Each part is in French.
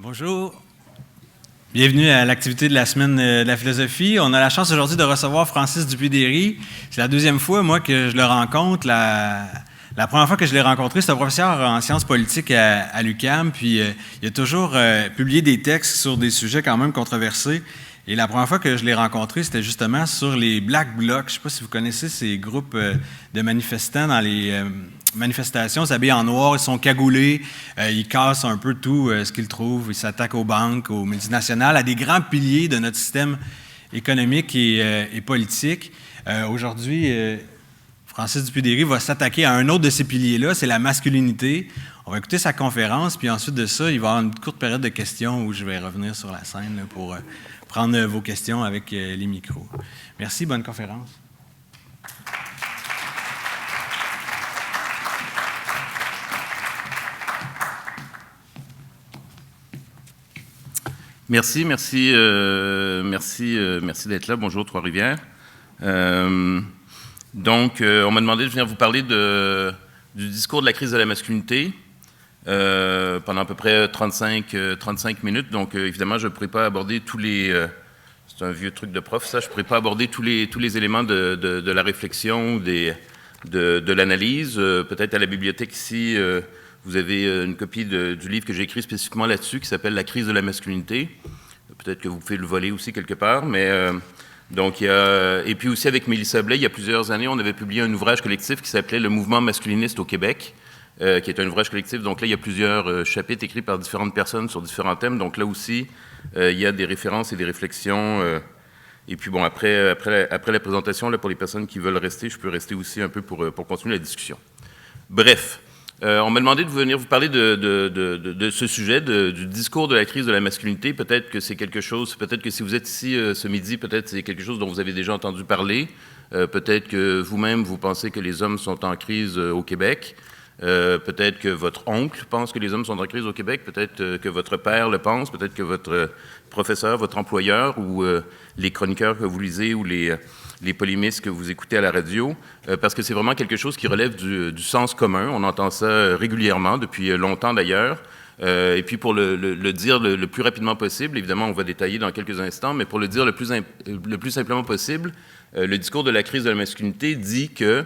Bonjour. Bienvenue à l'activité de la semaine de la philosophie. On a la chance aujourd'hui de recevoir Francis Dupuy-Derry. C'est la deuxième fois, moi, que je le rencontre. La première fois que je l'ai rencontré, c'est un professeur en sciences politiques à l'UQAM, puis il a toujours publié des textes sur des sujets quand même controversés. Et la première fois que je l'ai rencontré, c'était justement sur les Black Blocs. Je ne sais pas si vous connaissez ces groupes de manifestants dans les manifestations. Ils s'habillent en noir, ils sont cagoulés, ils cassent un peu tout ce qu'ils trouvent. Ils s'attaquent aux banques, aux multinationales, à des grands piliers de notre système économique et politique. Aujourd'hui, Francis Dupuy-Derry va s'attaquer à un autre de ces piliers-là, c'est la masculinité. On va écouter sa conférence, puis ensuite de ça, il va y avoir une courte période de questions où je vais revenir sur la scène là, pour prendre vos questions avec les micros. Merci, bonne conférence. Merci d'être là. Bonjour, Trois-Rivières. Donc, on m'a demandé de venir vous parler du discours de la crise de la masculinité pendant à peu près 35 minutes. Donc, évidemment, je ne pourrais pas aborder tous les... c'est un vieux truc de prof, ça. Je ne pourrais pas aborder tous les éléments de la réflexion, de l'analyse. Peut-être à la bibliothèque ici, vous avez une copie du livre que j'ai écrit spécifiquement là-dessus, qui s'appelle « La crise de la masculinité ». Peut-être que vous pouvez le voler aussi quelque part, mais... Donc, et puis aussi avec Mélissa Blais, il y a plusieurs années, on avait publié un ouvrage collectif qui s'appelait « Le mouvement masculiniste au Québec », qui est un ouvrage collectif. Donc là, il y a plusieurs chapitres écrits par différentes personnes sur différents thèmes. Donc là aussi, il y a des références et des réflexions. Et puis bon, après la présentation, là, pour les personnes qui veulent rester, je peux rester aussi un peu pour continuer la discussion. Bref. On m'a demandé de venir vous parler de ce sujet, du discours de la crise de la masculinité. Peut-être que c'est quelque chose, peut-être que si vous êtes ici ce midi, peut-être c'est quelque chose dont vous avez déjà entendu parler. Peut-être que vous-même, vous pensez que les hommes sont en crise au Québec. Peut-être que votre oncle pense que les hommes sont en crise au Québec. Peut-être que votre père le pense. Peut-être que votre professeur, votre employeur ou les chroniqueurs que vous lisez ou les polémistes que vous écoutez à la radio, parce que c'est vraiment quelque chose qui relève du sens commun. On entend ça régulièrement, depuis longtemps d'ailleurs. Et puis pour le dire le plus rapidement possible, évidemment on va détailler dans quelques instants, mais pour le dire le plus simplement possible, le discours de la crise de la masculinité dit que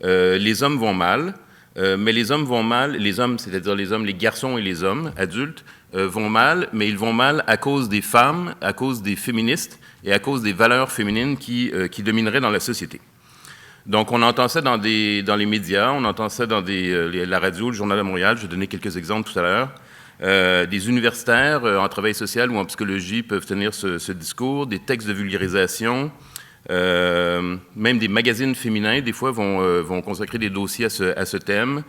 les hommes vont mal, mais les hommes vont mal, les hommes, c'est-à-dire les garçons et les hommes adultes, vont mal, mais ils vont mal à cause des femmes, à cause des féministes et à cause des valeurs féminines qui domineraient dans la société. Donc, on entend ça dans les médias, on entend ça dans la radio, le Journal de Montréal, je vais donner quelques exemples tout à l'heure. Des universitaires en travail social ou en psychologie peuvent tenir ce discours, des textes de vulgarisation, même des magazines féminins, des fois, vont consacrer des dossiers à ce thème.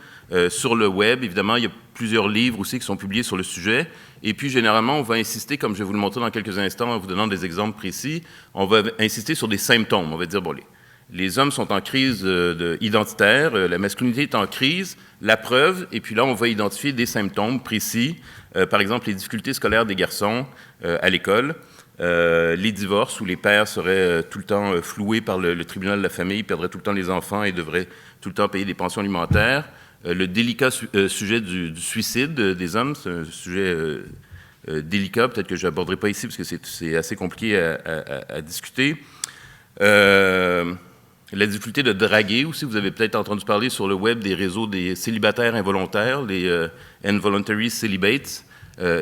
Sur le web, évidemment, il y a plusieurs livres aussi qui sont publiés sur le sujet. Et puis, généralement, on va insister, comme je vais vous le montrer dans quelques instants en vous donnant des exemples précis, on va insister sur des symptômes. On va dire, bon, les hommes sont en crise identitaire, la masculinité est en crise, la preuve, et puis là, on va identifier des symptômes précis. Par exemple, les difficultés scolaires des garçons à l'école. Les divorces où les pères seraient tout le temps floués par le tribunal de la famille, perdraient tout le temps les enfants et devraient tout le temps payer des pensions alimentaires. Le délicat sujet du suicide des hommes, c'est un sujet délicat, peut-être que je n'aborderai pas ici parce que c'est assez compliqué à discuter. La difficulté de draguer aussi, vous avez peut-être entendu parler sur le web des réseaux des célibataires involontaires, les involuntary celibates,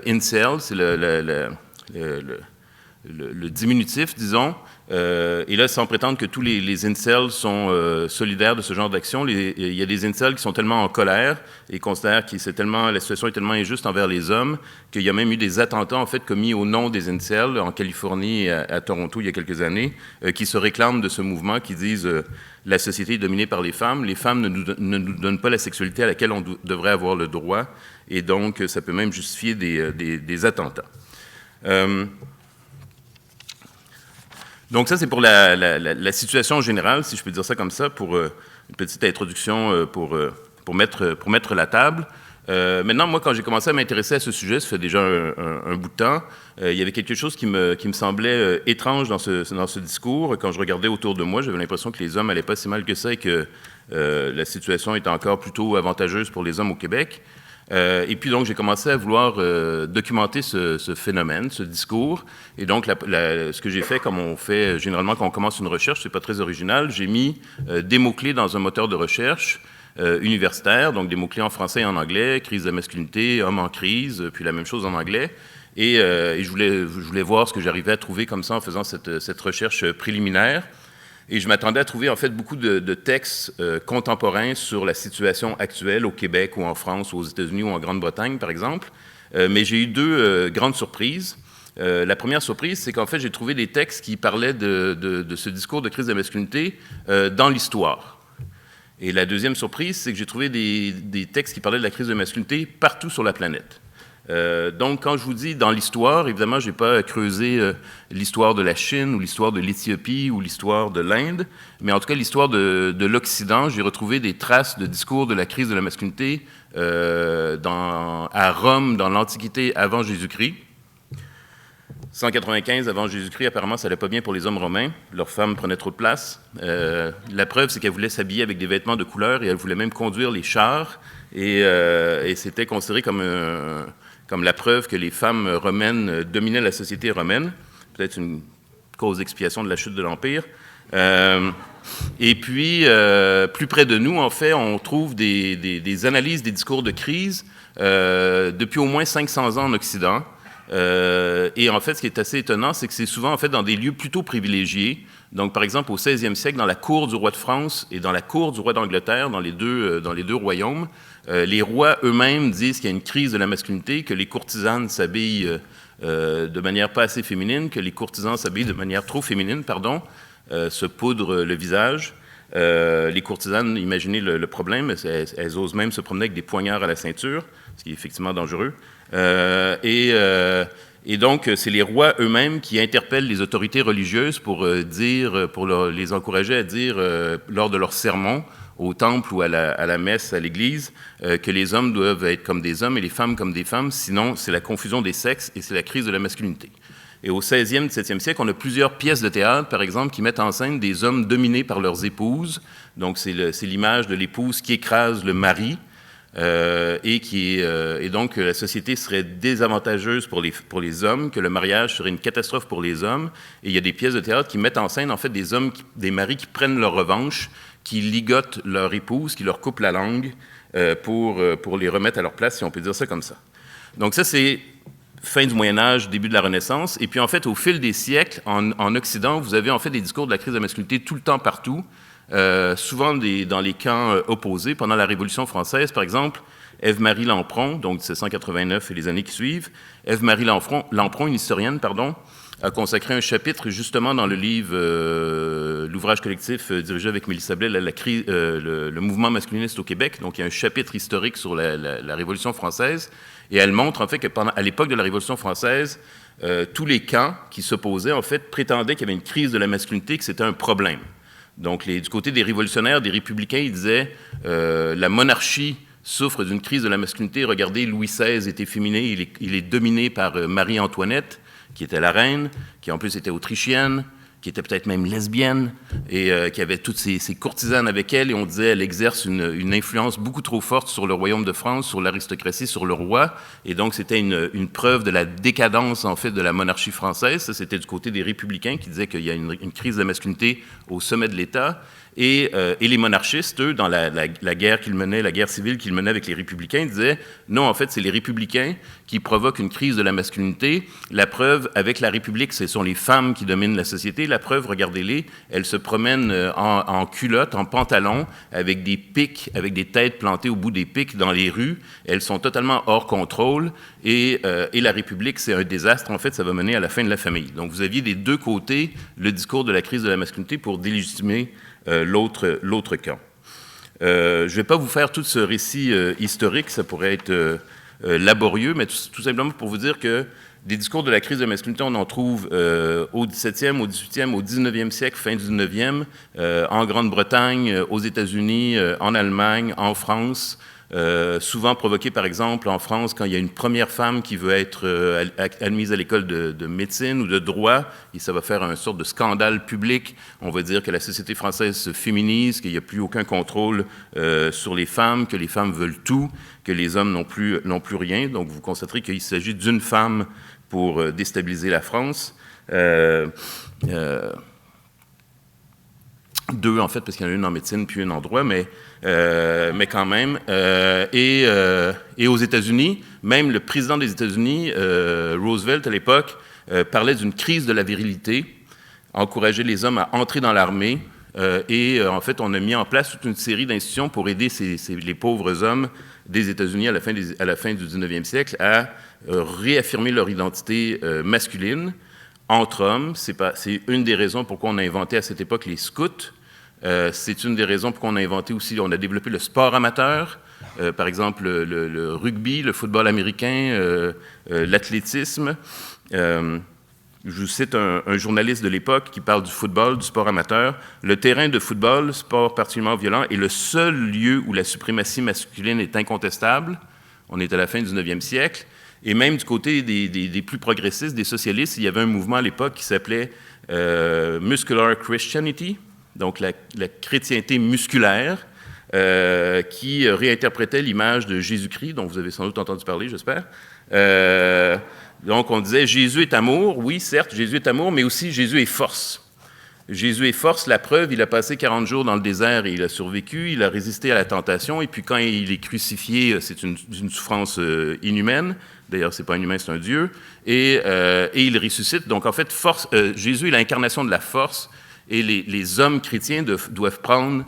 incel, c'est le diminutif, disons, et là, sans prétendre que tous les incels sont solidaires de ce genre d'action, il y a des incels qui sont tellement en colère et considèrent que la situation est tellement injuste envers les hommes qu'il y a même eu des attentats, en fait, commis au nom des incels en Californie et à Toronto il y a quelques années, qui se réclament de ce mouvement, qui disent la société est dominée par les femmes ne nous donnent pas la sexualité à laquelle on devrait avoir le droit, et donc ça peut même justifier des attentats. Donc ça, c'est pour la situation générale, si je peux dire ça comme ça, pour une petite introduction pour mettre la table. Maintenant, moi, quand j'ai commencé à m'intéresser à ce sujet, ça fait déjà un bout de temps, il y avait quelque chose qui me semblait étrange dans ce discours. Quand je regardais autour de moi, j'avais l'impression que les hommes n'allaient pas si mal que ça et que la situation était encore plutôt avantageuse pour les hommes au Québec. Et puis donc j'ai commencé à vouloir documenter ce phénomène, ce discours. Et donc ce que j'ai fait, comme on fait généralement quand on commence une recherche, c'est pas très original, j'ai mis des mots-clés dans un moteur de recherche universitaire, donc des mots-clés en français et en anglais, crise de la masculinité, homme en crise, puis la même chose en anglais. Et je voulais voir ce que j'arrivais à trouver comme ça en faisant cette recherche préliminaire. Et je m'attendais à trouver en fait beaucoup de textes contemporains sur la situation actuelle au Québec ou en France ou aux États-Unis ou en Grande-Bretagne, par exemple. Mais j'ai eu deux grandes surprises. La première surprise, c'est qu'en fait, j'ai trouvé des textes qui parlaient de ce discours de crise de la masculinité dans l'histoire. Et la deuxième surprise, c'est que j'ai trouvé des textes qui parlaient de la crise de la masculinité partout sur la planète. Donc, quand je vous dis dans l'histoire, évidemment, je n'ai pas creusé l'histoire de la Chine ou l'histoire de l'Éthiopie ou l'histoire de l'Inde, mais en tout cas, l'histoire de l'Occident, j'ai retrouvé des traces de discours de la crise de la masculinité à Rome, dans l'Antiquité avant Jésus-Christ. 195 avant Jésus-Christ, apparemment, ça n'allait pas bien pour les hommes romains. Leurs femmes prenaient trop de place. La preuve, c'est qu'elles voulaient s'habiller avec des vêtements de couleur et elles voulaient même conduire les chars. Et c'était considéré comme la preuve que les femmes romaines dominaient la société romaine. Peut-être une cause d'expiation de la chute de l'Empire. Et puis, plus près de nous, en fait, on trouve des analyses des discours de crise depuis au moins 500 ans en Occident. Et en fait, ce qui est assez étonnant, c'est que c'est souvent en fait dans des lieux plutôt privilégiés. Donc, par exemple, au 16e siècle, dans la cour du roi de France et dans la cour du roi d'Angleterre, dans les deux royaumes, les rois eux-mêmes disent qu'il y a une crise de la masculinité, que les courtisanes s'habillent de manière pas assez féminine, que les courtisans s'habillent de manière trop féminine, se poudrent le visage. Les courtisanes, imaginez le problème, elles osent même se promener avec des poignards à la ceinture, ce qui est effectivement dangereux. Et donc, c'est les rois eux-mêmes qui interpellent les autorités religieuses pour les encourager à dire, lors de leurs sermons, au temple ou à la messe, à l'église, que les hommes doivent être comme des hommes et les femmes comme des femmes, sinon c'est la confusion des sexes et c'est la crise de la masculinité. Et au 16e, 17e siècle, on a plusieurs pièces de théâtre, par exemple, qui mettent en scène des hommes dominés par leurs épouses. Donc, c'est l'image de l'épouse qui écrase le mari. Et donc la société serait désavantageuse pour les hommes, que le mariage serait une catastrophe pour les hommes. Et il y a des pièces de théâtre qui mettent en scène en fait des maris qui prennent leur revanche, qui ligotent leur épouse, qui leur coupent la langue pour les remettre à leur place, si on peut dire ça comme ça. Donc ça, c'est fin du Moyen-Âge, début de la Renaissance. Et puis en fait, au fil des siècles, en Occident, vous avez en fait des discours de la crise de la masculinité tout le temps, partout. Souvent dans les camps opposés. Pendant la Révolution française, par exemple, Ève-Marie Lampron, donc 1789 et les années qui suivent, Ève-Marie Lampron, une historienne, a consacré un chapitre justement dans le livre, l'ouvrage collectif dirigé avec Mélissa Blais, le mouvement masculiniste au Québec. Donc il y a un chapitre historique sur la Révolution française, et elle montre en fait qu'à l'époque de la Révolution française, tous les camps qui s'opposaient en fait prétendaient qu'il y avait une crise de la masculinité, que c'était un problème. Donc, du côté des révolutionnaires, des républicains, ils disaient la monarchie souffre d'une crise de la masculinité. Regardez, Louis XVI était féminin, il est dominé par Marie-Antoinette, qui était la reine, qui en plus était autrichienne, qui était peut-être même lesbienne, et qui avait toutes ces courtisanes avec elle, et on disait elle exerce une influence beaucoup trop forte sur le royaume de France, sur l'aristocratie, sur le roi, et donc c'était une preuve de la décadence, en fait, de la monarchie française. Ça, c'était du côté des républicains qui disaient qu'il y a une crise de la masculinité au sommet de l'État. Et les monarchistes, eux, dans la guerre qu'ils menaient, la guerre civile qu'ils menaient avec les républicains, disaient non, en fait, c'est les républicains qui provoquent une crise de la masculinité. La preuve, avec la République, ce sont les femmes qui dominent la société. La preuve, regardez-les, elles se promènent en culotte, en pantalon, avec des pics, avec des têtes plantées au bout des pics dans les rues. Elles sont totalement hors contrôle. Et la République, c'est un désastre. En fait, ça va mener à la fin de la famille. Donc, vous aviez des deux côtés le discours de la crise de la masculinité pour délégitimer l'autre camp. Je ne vais pas vous faire tout ce récit historique, ça pourrait être laborieux, mais tout simplement pour vous dire que des discours de la crise de la masculinité, on en trouve au 17e, au 18e, au 19e siècle, fin du 19e, en Grande-Bretagne, aux États-Unis, en Allemagne, en France, souvent provoqué, par exemple, en France, quand il y a une première femme qui veut être admise à l'école de médecine ou de droit, et ça va faire une sorte de scandale public. On va dire que la société française se féminise, qu'il n'y a plus aucun contrôle sur les femmes, que les femmes veulent tout, que les hommes n'ont plus rien. Donc, vous constaterez qu'il s'agit d'une femme pour déstabiliser la France. Deux, en fait, parce qu'il y en a une en médecine puis une en droit, mais quand même. Et aux États-Unis, même le président des États-Unis, Roosevelt, à l'époque, parlait d'une crise de la virilité, encourageait les hommes à entrer dans l'armée, et en fait, on a mis en place toute une série d'institutions pour aider les pauvres hommes des États-Unis à la fin du 19e siècle à réaffirmer leur identité masculine entre hommes. C'est une des raisons pourquoi on a inventé à cette époque les scouts. C'est une des raisons pour qu'on a inventé aussi, on a développé le sport amateur, par exemple le rugby, le football américain, l'athlétisme. Je vous cite un journaliste de l'époque qui parle du football, du sport amateur. Le terrain de football, sport particulièrement violent, est le seul lieu où la suprématie masculine est incontestable. On est à la fin du 19e siècle. Et même du côté des plus progressistes, des socialistes, il y avait un mouvement à l'époque qui s'appelait Muscular Christianity, donc la chrétienté musculaire, qui réinterprétait l'image de Jésus-Christ, dont vous avez sans doute entendu parler, j'espère. Donc on disait Jésus est amour, oui, certes, Jésus est amour, mais aussi Jésus est force. Jésus est force, la preuve, il a passé 40 jours dans le désert et il a survécu, il a résisté à la tentation, et puis quand il est crucifié, c'est une souffrance inhumaine. D'ailleurs, ce n'est pas un humain, c'est un Dieu. Et il ressuscite. Donc, en fait, Jésus est l'incarnation de la force. Et les hommes chrétiens doivent prendre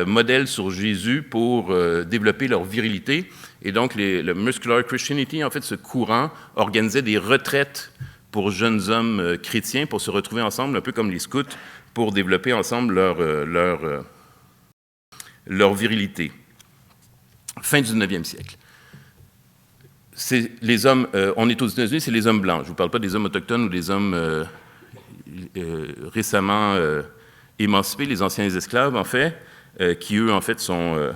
modèle sur Jésus pour développer leur virilité. Et donc, le Muscular Christianity, en fait, ce courant organisait des retraites pour jeunes hommes chrétiens pour se retrouver ensemble, un peu comme les scouts, pour développer ensemble leur virilité. Fin du 19e siècle. C'est les hommes, on est aux États-Unis, c'est les hommes blancs. Je ne vous parle pas des hommes autochtones ou des hommes récemment émancipés, les anciens esclaves, en fait, qui, eux, en fait, sont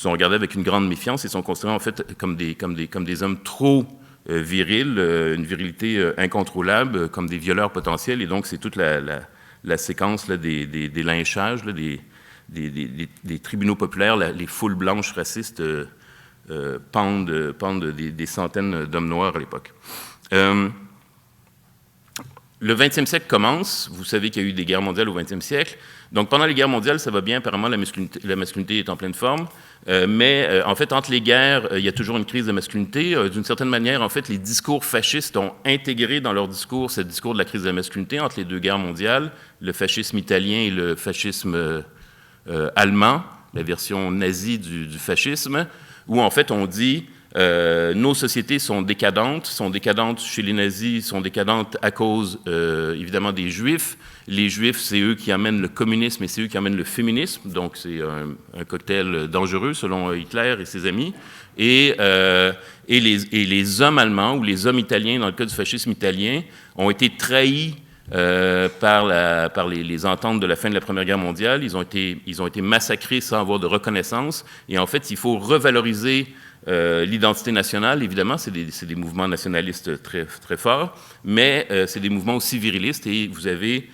regardés avec une grande méfiance et sont considérés, en fait, comme des hommes trop virils, une virilité incontrôlable, comme des violeurs potentiels. Et donc, c'est toute la séquence là, des lynchages, là, des tribunaux populaires, les foules blanches racistes pendent des centaines d'hommes noirs à l'époque. Le 20e siècle commence. Vous savez qu'il y a eu des guerres mondiales au 20e siècle. Donc, pendant les guerres mondiales, ça va bien. Apparemment, la masculinité est en pleine forme. Mais, en fait, entre les guerres, il y a toujours une crise de masculinité. D'une certaine manière, en fait, les discours fascistes ont intégré dans leur discours ce discours de la crise de la masculinité entre les deux guerres mondiales, le fascisme italien et le fascisme allemand, la version nazie du fascisme, où, en fait, on dit nos sociétés sont décadentes chez les nazis, sont décadentes à cause, évidemment, des Juifs. Les Juifs, c'est eux qui amènent le communisme et c'est eux qui amènent le féminisme. Donc, c'est un cocktail dangereux, selon Hitler et ses amis. Et les hommes allemands ou les hommes italiens, dans le cas du fascisme italien, ont été trahis par les ententes de la fin de la Première Guerre mondiale. Ils ont été massacrés sans avoir de reconnaissance. Et en fait, il faut revaloriser l'identité nationale. Évidemment, c'est des mouvements nationalistes très, très forts, mais c'est des mouvements aussi virilistes. Et vous avez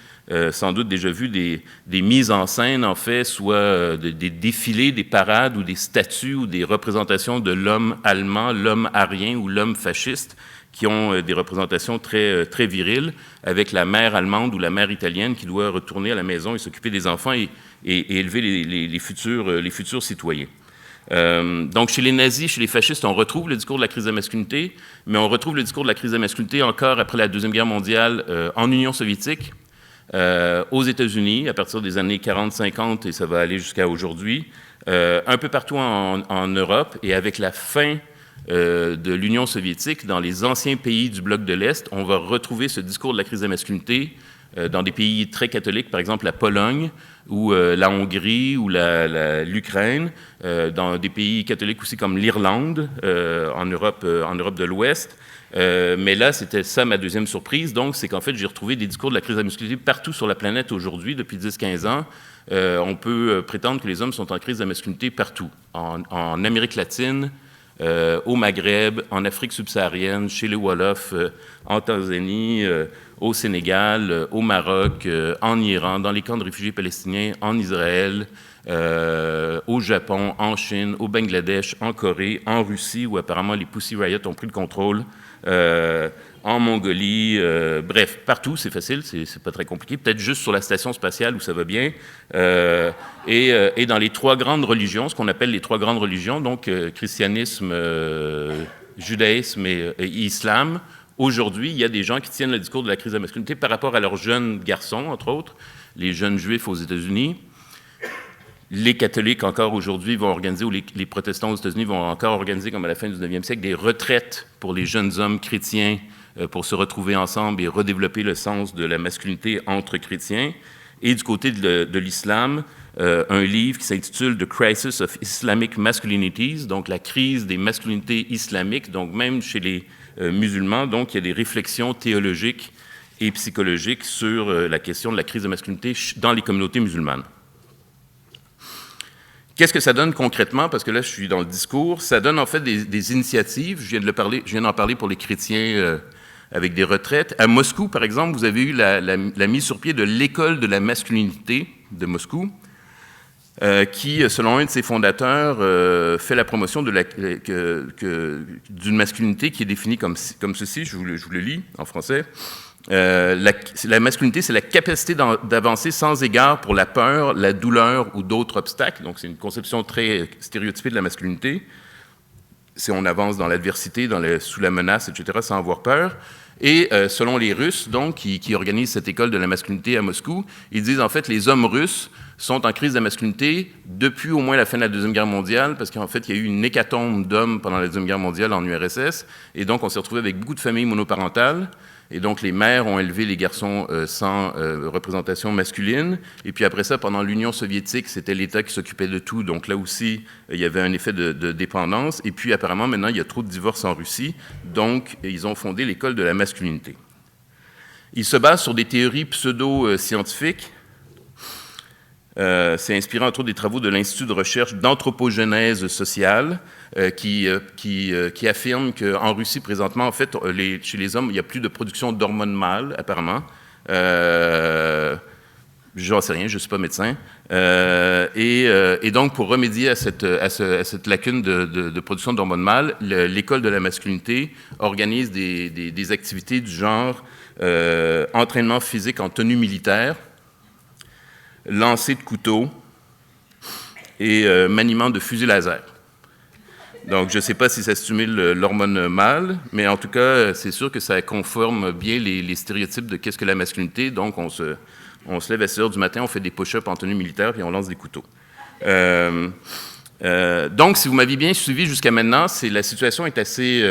sans doute déjà vu des mises en scène, en fait, soit des défilés, des parades ou des statues ou des représentations de l'homme allemand, l'homme arien ou l'homme fasciste, qui ont des représentations très, très viriles, avec la mère allemande ou la mère italienne qui doit retourner à la maison et s'occuper des enfants et élever les futurs citoyens. Donc, chez les nazis, chez les fascistes, on retrouve le discours de la crise de la masculinité, mais on retrouve le discours de la crise de la masculinité encore après la Deuxième Guerre mondiale en Union soviétique, aux États-Unis, à partir des années 40-50, et ça va aller jusqu'à aujourd'hui, un peu partout en Europe, et avec la fin de l'Union soviétique, dans les anciens pays du bloc de l'Est, on va retrouver ce discours de la crise de la masculinité dans des pays très catholiques, par exemple la Pologne, ou la Hongrie ou l'Ukraine, dans des pays catholiques aussi comme l'Irlande, en Europe de l'Ouest. Mais là, c'était ça ma deuxième surprise, donc c'est qu'en fait, j'ai retrouvé des discours de la crise de la masculinité partout sur la planète aujourd'hui, depuis 10-15 ans. On peut prétendre que les hommes sont en crise de la masculinité partout, en Amérique latine, au Maghreb, en Afrique subsaharienne, chez les Wolofs, en Tanzanie, au Sénégal, au Maroc, en Iran, dans les camps de réfugiés palestiniens, en Israël, au Japon, en Chine, au Bangladesh, en Corée, en Russie, où apparemment les Pussy Riot ont pris le contrôle, en Mongolie, bref, partout, c'est facile, c'est pas très compliqué, peut-être juste sur la station spatiale où ça va bien, et dans les trois grandes religions, ce qu'on appelle les trois grandes religions, donc christianisme, judaïsme et islam. Aujourd'hui, il y a des gens qui tiennent le discours de la crise de la masculinité par rapport à leurs jeunes garçons, entre autres, les jeunes juifs aux États-Unis. Les catholiques, encore aujourd'hui, vont organiser, ou les protestants aux États-Unis vont encore organiser, comme à la fin du 19e siècle, des retraites pour les jeunes hommes chrétiens pour se retrouver ensemble et redévelopper le sens de la masculinité entre chrétiens. Et du côté de l'islam, un livre qui s'intitule « The Crisis of Islamic Masculinities », donc la crise des masculinités islamiques, donc même chez les musulmans, donc il y a des réflexions théologiques et psychologiques sur la question de la crise de masculinité dans les communautés musulmanes. Qu'est-ce que ça donne concrètement? Parce que là, je suis dans le discours. Ça donne en fait des initiatives. Je viens d'en parler pour les chrétiens avec des retraites. À Moscou, par exemple, vous avez eu la mise sur pied de l'école de la masculinité de Moscou, qui, selon un de ses fondateurs, fait la promotion d'une masculinité qui est définie comme ceci, je vous le lis en français. La masculinité, c'est la capacité d'avancer sans égard pour la peur, la douleur ou d'autres obstacles. Donc, c'est une conception très stéréotypée de la masculinité. C'est on avance dans l'adversité, sous la menace, etc., sans avoir peur. Et selon les Russes, donc, qui organisent cette école de la masculinité à Moscou, ils disent en fait les hommes russes sont en crise de la masculinité depuis au moins la fin de la Deuxième Guerre mondiale, parce qu'en fait, il y a eu une hécatombe d'hommes pendant la Deuxième Guerre mondiale en URSS, et donc on s'est retrouvé avec beaucoup de familles monoparentales, et donc les mères ont élevé les garçons sans représentation masculine, et puis après ça, pendant l'Union soviétique, c'était l'État qui s'occupait de tout, donc là aussi, il y avait un effet de dépendance, et puis apparemment, maintenant, il y a trop de divorces en Russie, donc ils ont fondé l'école de la masculinité. Ils se basent sur des théories pseudo-scientifiques. C'est inspiré entre autres des travaux de l'Institut de recherche d'anthropogénèse sociale qui affirme qu'en Russie, présentement, en fait, chez les hommes, il n'y a plus de production d'hormones mâles, apparemment. J'en sais rien, je ne suis pas médecin. Et donc, pour remédier à cette lacune de production d'hormones mâles, l'école de la masculinité organise des activités du genre entraînement physique en tenue militaire, lancer de couteau et maniement de fusil laser. Donc, je ne sais pas si ça stimule l'hormone mâle, mais en tout cas, c'est sûr que ça conforme bien les stéréotypes de qu'est-ce que la masculinité. Donc, on se lève à 6 heures du matin, on fait des push-ups en tenue militaire, puis on lance des couteaux. Donc, si vous m'aviez bien suivi jusqu'à maintenant, la situation est assez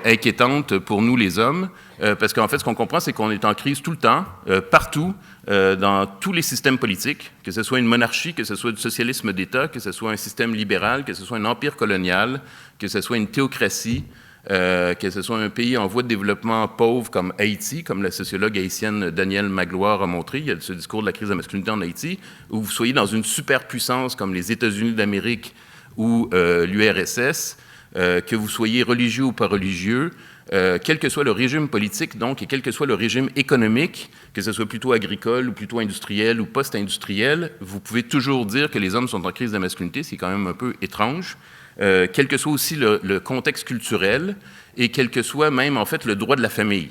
inquiétante pour nous, les hommes, parce qu'en fait, ce qu'on comprend, c'est qu'on est en crise tout le temps, partout, dans tous les systèmes politiques, que ce soit une monarchie, que ce soit du socialisme d'État, que ce soit un système libéral, que ce soit un empire colonial, que ce soit une théocratie, que ce soit un pays en voie de développement pauvre comme Haïti, comme la sociologue haïtienne Danielle Magloire a montré, il y a ce discours de la crise de la masculinité en Haïti, ou vous soyez dans une superpuissance comme les États-Unis d'Amérique ou l'URSS, que vous soyez religieux ou pas religieux, quel que soit le régime politique, donc, et quel que soit le régime économique, que ce soit plutôt agricole ou plutôt industriel ou post-industriel, vous pouvez toujours dire que les hommes sont en crise de la masculinité, c'est quand même un peu étrange, quel que soit aussi le contexte culturel, et quel que soit même, en fait, le droit de la famille,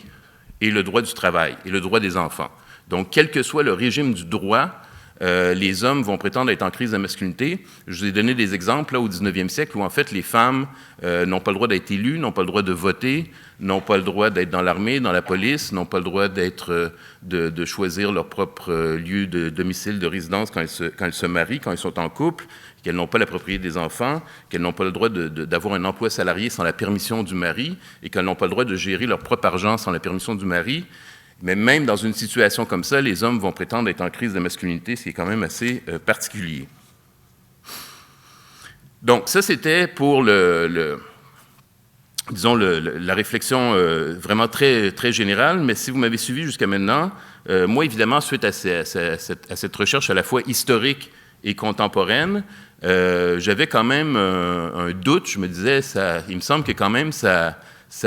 et le droit du travail, et le droit des enfants. Donc, quel que soit le régime du droit, les hommes vont prétendre être en crise de masculinité. Je vous ai donné des exemples là, au 19e siècle où en fait les femmes n'ont pas le droit d'être élues, n'ont pas le droit de voter, n'ont pas le droit d'être dans l'armée, dans la police, n'ont pas le droit de choisir leur propre lieu de domicile, de résidence quand elles se marient, quand elles sont en couple, qu'elles n'ont pas la propriété des enfants, qu'elles n'ont pas le droit d'avoir un emploi salarié sans la permission du mari et qu'elles n'ont pas le droit de gérer leur propre argent sans la permission du mari. Mais même dans une situation comme ça, les hommes vont prétendre être en crise de masculinité, ce qui est quand même assez particulier. Donc, ça, c'était pour la réflexion vraiment très, très générale, mais si vous m'avez suivi jusqu'à maintenant, moi, évidemment, suite à cette recherche à la fois historique et contemporaine, j'avais quand même un doute. Je me disais, il me semble que quand même ça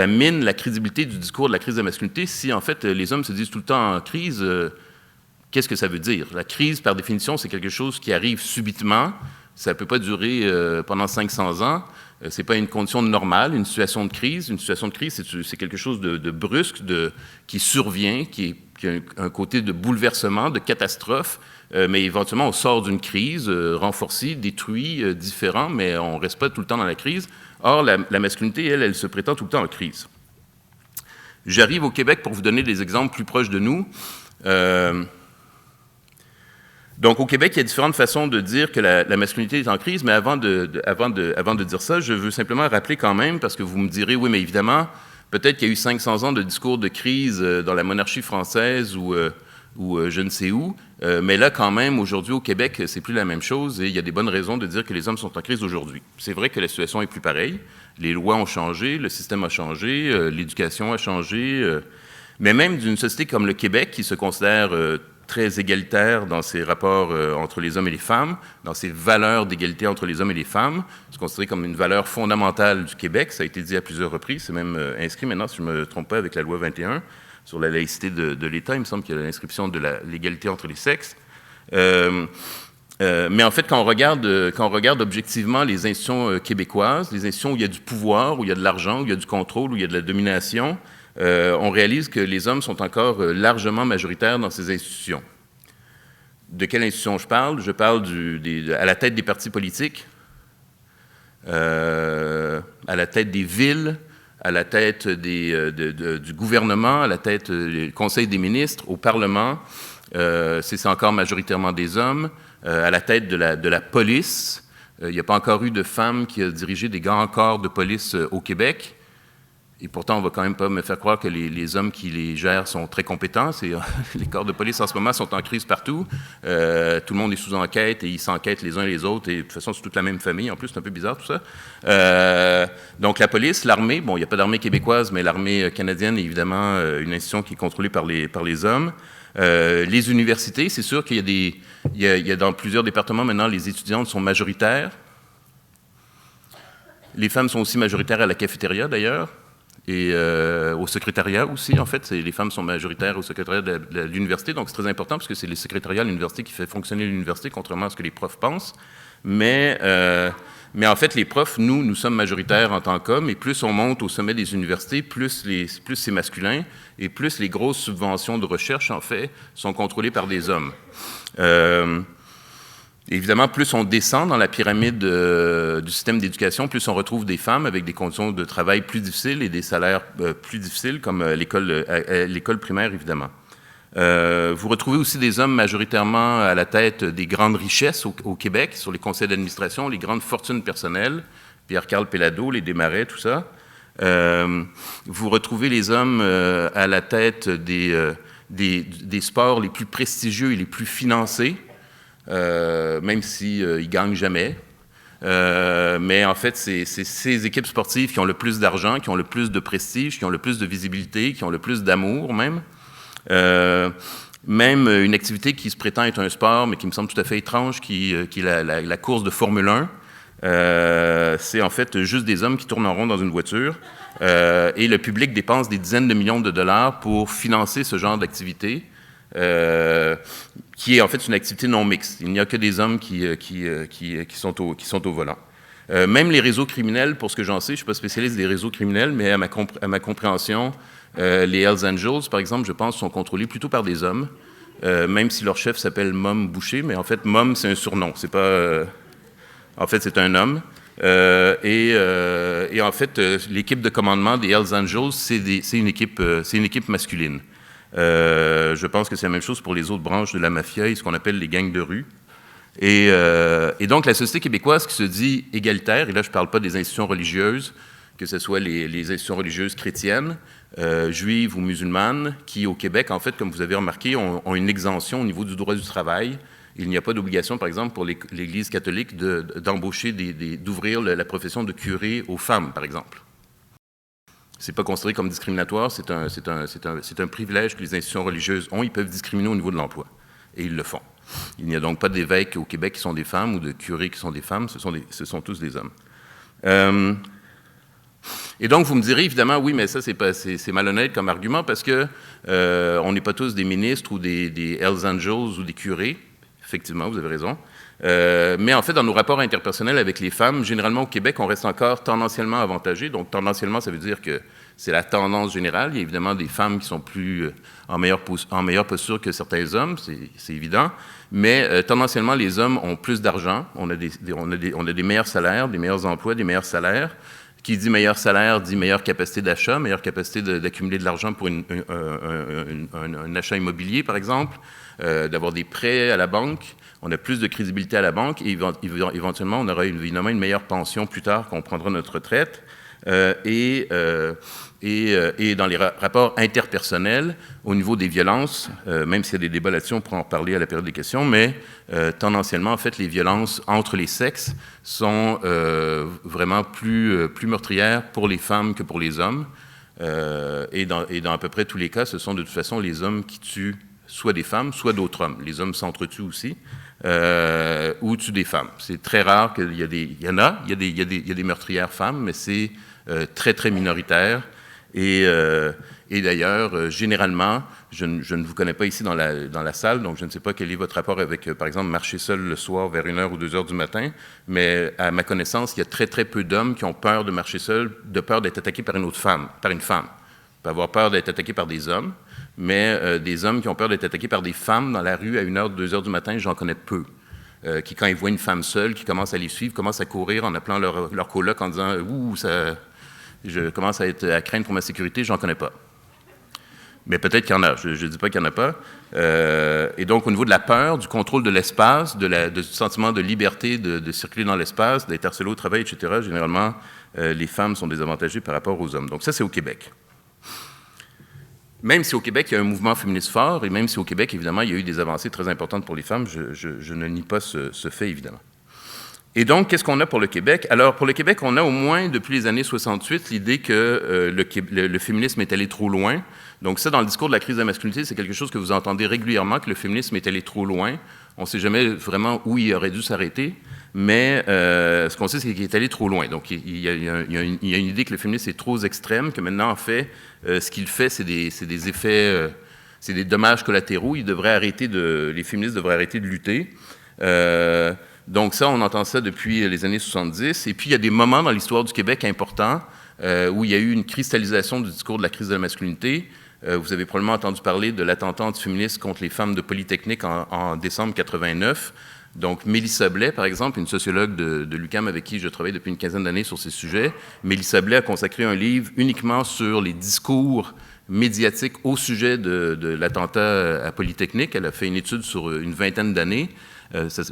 mine la crédibilité du discours de la crise de la masculinité si, en fait, les hommes se disent tout le temps en crise. Qu'est-ce que ça veut dire? La crise, par définition, c'est quelque chose qui arrive subitement. Ça ne peut pas durer pendant 500 ans. Ce n'est pas une condition normale, une situation de crise. Une situation de crise, c'est quelque chose de brusque, qui survient, qui a un côté de bouleversement, de catastrophe, mais éventuellement, on sort d'une crise renforcée, détruite, différent, mais on ne reste pas tout le temps dans la crise. Or, la masculinité, elle se prétend tout le temps en crise. J'arrive au Québec pour vous donner des exemples plus proches de nous. Donc, au Québec, il y a différentes façons de dire que la masculinité est en crise, mais avant de dire ça, je veux simplement rappeler quand même, parce que vous me direz, oui, mais évidemment, peut-être qu'il y a eu 500 ans de discours de crise dans la monarchie française ou je ne sais où, mais là, quand même, aujourd'hui, au Québec, c'est plus la même chose, et il y a des bonnes raisons de dire que les hommes sont en crise aujourd'hui. C'est vrai que la situation est plus pareille, les lois ont changé, le système a changé, l'éducation a changé, mais même d'une société comme le Québec, qui se considère très égalitaire dans ses rapports entre les hommes et les femmes, dans ses valeurs d'égalité entre les hommes et les femmes. C'est considéré comme une valeur fondamentale du Québec. Ça a été dit à plusieurs reprises. C'est même inscrit maintenant, si je ne me trompe pas, avec la loi 21 sur la laïcité de l'État. Il me semble qu'il y a l'inscription de l'égalité entre les sexes. Mais en fait, quand on regarde objectivement les institutions québécoises, les institutions où il y a du pouvoir, où il y a de l'argent, où il y a du contrôle, où il y a de la domination, on réalise que les hommes sont encore largement majoritaires dans ces institutions. De quelle institution je parle? Je parle à la tête des partis politiques, à la tête des villes, à la tête du gouvernement, à la tête du Conseil des ministres, au Parlement. C'est encore majoritairement des hommes. À la tête de la police. Il n'y a pas encore eu de femme qui a dirigé des grands corps de police au Québec. Et pourtant, on ne va quand même pas me faire croire que les hommes qui les gèrent sont très compétents. Les corps de police en ce moment sont en crise partout. Tout le monde est sous enquête et ils s'enquêtent les uns les autres. Et de toute façon, c'est toute la même famille. En plus, c'est un peu bizarre tout ça. Donc la police, l'armée, bon, il n'y a pas d'armée québécoise, mais l'armée canadienne est évidemment une institution qui est contrôlée par les hommes. Les universités, c'est sûr qu'il y a dans plusieurs départements maintenant, les étudiantes sont majoritaires. Les femmes sont aussi majoritaires à la cafétéria d'ailleurs. Et au secrétariat aussi, en fait. Les femmes sont majoritaires au secrétariat de l'université, donc c'est très important parce que c'est le secrétariat de l'université qui fait fonctionner l'université, contrairement à ce que les profs pensent. Mais en fait, les profs, nous sommes majoritaires en tant qu'hommes, et plus on monte au sommet des universités, plus c'est masculin, et plus les grosses subventions de recherche, en fait, sont contrôlées par des hommes. Évidemment, plus on descend dans la pyramide du système d'éducation, plus on retrouve des femmes avec des conditions de travail plus difficiles et des salaires plus difficiles, comme l'école primaire, évidemment. Vous retrouvez aussi des hommes majoritairement à la tête des grandes richesses au Québec, sur les conseils d'administration, les grandes fortunes personnelles, Pierre-Carl Péladeau, les Desmarais, tout ça. Vous retrouvez les hommes à la tête des sports les plus prestigieux et les plus financés, même s'ils ne gagnent jamais. Mais en fait, c'est ces équipes sportives qui ont le plus d'argent, qui ont le plus de prestige, qui ont le plus de visibilité, qui ont le plus d'amour même. Même une activité qui se prétend être un sport, mais qui me semble tout à fait étrange, qui est la course de Formule 1. C'est en fait juste des hommes qui tournent en rond dans une voiture. Et le public dépense des dizaines de millions de dollars pour financer ce genre d'activité. Qui est en fait une activité non mixte. Il n'y a que des hommes qui sont au volant. Même les réseaux criminels, pour ce que j'en sais, je ne suis pas spécialiste des réseaux criminels, mais à ma compréhension, les Hells Angels, par exemple, je pense, sont contrôlés plutôt par des hommes, même si leur chef s'appelle Mom Boucher, mais en fait, Mom, c'est un surnom, c'est pas... en fait, c'est un homme. Et en fait, l'équipe de commandement des Hells Angels, c'est une équipe masculine. Je pense que c'est la même chose pour les autres branches de la mafia et ce qu'on appelle les gangs de rue. Et donc, la société québécoise qui se dit égalitaire, et là, je ne parle pas des institutions religieuses, que ce soit les institutions religieuses chrétiennes, juives ou musulmanes, qui, au Québec, en fait, comme vous avez remarqué, ont une exemption au niveau du droit du travail. Il n'y a pas d'obligation, par exemple, pour l'Église catholique d'embaucher, d'ouvrir la profession de curé aux femmes, par exemple. Ce n'est pas considéré comme discriminatoire, c'est un privilège que les institutions religieuses ont. Ils peuvent discriminer au niveau de l'emploi, et ils le font. Il n'y a donc pas d'évêques au Québec qui sont des femmes ou de curés qui sont des femmes, ce sont tous des hommes. Et donc, vous me direz, évidemment, oui, mais ça, c'est malhonnête comme argument parce que on n'est pas tous des ministres ou des Hells Angels ou des curés. Effectivement, vous avez raison. Mais en fait, dans nos rapports interpersonnels avec les femmes, généralement au Québec, on reste encore tendanciellement avantagés. Donc, tendanciellement, ça veut dire que c'est la tendance générale. Il y a évidemment des femmes qui sont plus en meilleure posture que certains hommes, c'est évident. Mais tendanciellement, les hommes ont plus d'argent. On a des meilleurs salaires, des meilleurs emplois, des meilleurs salaires. Qui dit meilleur salaire, dit meilleure capacité d'achat, meilleure capacité d'accumuler de l'argent pour un achat immobilier, par exemple, d'avoir des prêts à la banque. On a plus de crédibilité à la banque et éventuellement, on aura évidemment une meilleure pension plus tard quand on prendra notre retraite. Et dans les rapports interpersonnels, au niveau des violences, même s'il y a des débats là-dessus, on pourra en parler à la période des questions, mais tendanciellement, en fait, les violences entre les sexes sont vraiment plus meurtrières pour les femmes que pour les hommes. Et dans à peu près tous les cas, ce sont de toute façon les hommes qui tuent soit des femmes, soit d'autres hommes. Les hommes s'entretuent aussi, ou tuent des femmes. C'est très rare qu'il y a il y a des meurtrières femmes, mais c'est très, très minoritaire. Et d'ailleurs, généralement, je ne vous connais pas ici dans la salle, donc je ne sais pas quel est votre rapport avec, par exemple, marcher seul le soir vers 1h ou 2h du matin, mais à ma connaissance, il y a très, très peu d'hommes qui ont peur de marcher seul, de peur d'être attaqués par une femme. On peut avoir peur d'être attaqué par des hommes, mais des hommes qui ont peur d'être attaqués par des femmes dans la rue à 1h, 2h du matin, j'en connais peu. Qui, quand ils voient une femme seule, qui commence à les suivre, commencent à courir en appelant leur coloc en disant « Ouh, je commence à craindre pour ma sécurité, j'en connais pas. » Mais peut-être qu'il y en a, je ne dis pas qu'il n'y en a pas. Et donc, au niveau de la peur, du contrôle de l'espace, du sentiment de liberté de circuler dans l'espace, d'être harcelé au travail, etc., généralement, les femmes sont désavantagées par rapport aux hommes. Donc ça, c'est au Québec. Même si au Québec, il y a un mouvement féministe fort, et même si au Québec, évidemment, il y a eu des avancées très importantes pour les femmes, je ne nie pas ce fait, évidemment. Et donc, qu'est-ce qu'on a pour le Québec? Alors, pour le Québec, on a au moins, depuis les années 68, l'idée que le féminisme est allé trop loin. Donc ça, dans le discours de la crise de la masculinité, c'est quelque chose que vous entendez régulièrement, que le féminisme est allé trop loin. On ne sait jamais vraiment où il aurait dû s'arrêter, mais ce qu'on sait, c'est qu'il est allé trop loin. Donc, il y a une idée que le féminisme est trop extrême, que maintenant, en fait, ce qu'il fait, c'est des effets, c'est des dommages collatéraux. Les féministes devraient arrêter de lutter. Donc ça, on entend ça depuis les années 70. Et puis, il y a des moments dans l'histoire du Québec importants où il y a eu une cristallisation du discours de la crise de la masculinité. Vous avez probablement entendu parler de l'attentat antiféministe contre les femmes de Polytechnique en décembre 89. Donc, Mélissa Blais, par exemple, une sociologue de l'UQAM avec qui je travaille depuis une quinzaine d'années sur ces sujets. Mélissa Blais a consacré un livre uniquement sur les discours médiatiques au sujet de l'attentat à Polytechnique. Elle a fait une étude sur une vingtaine d'années.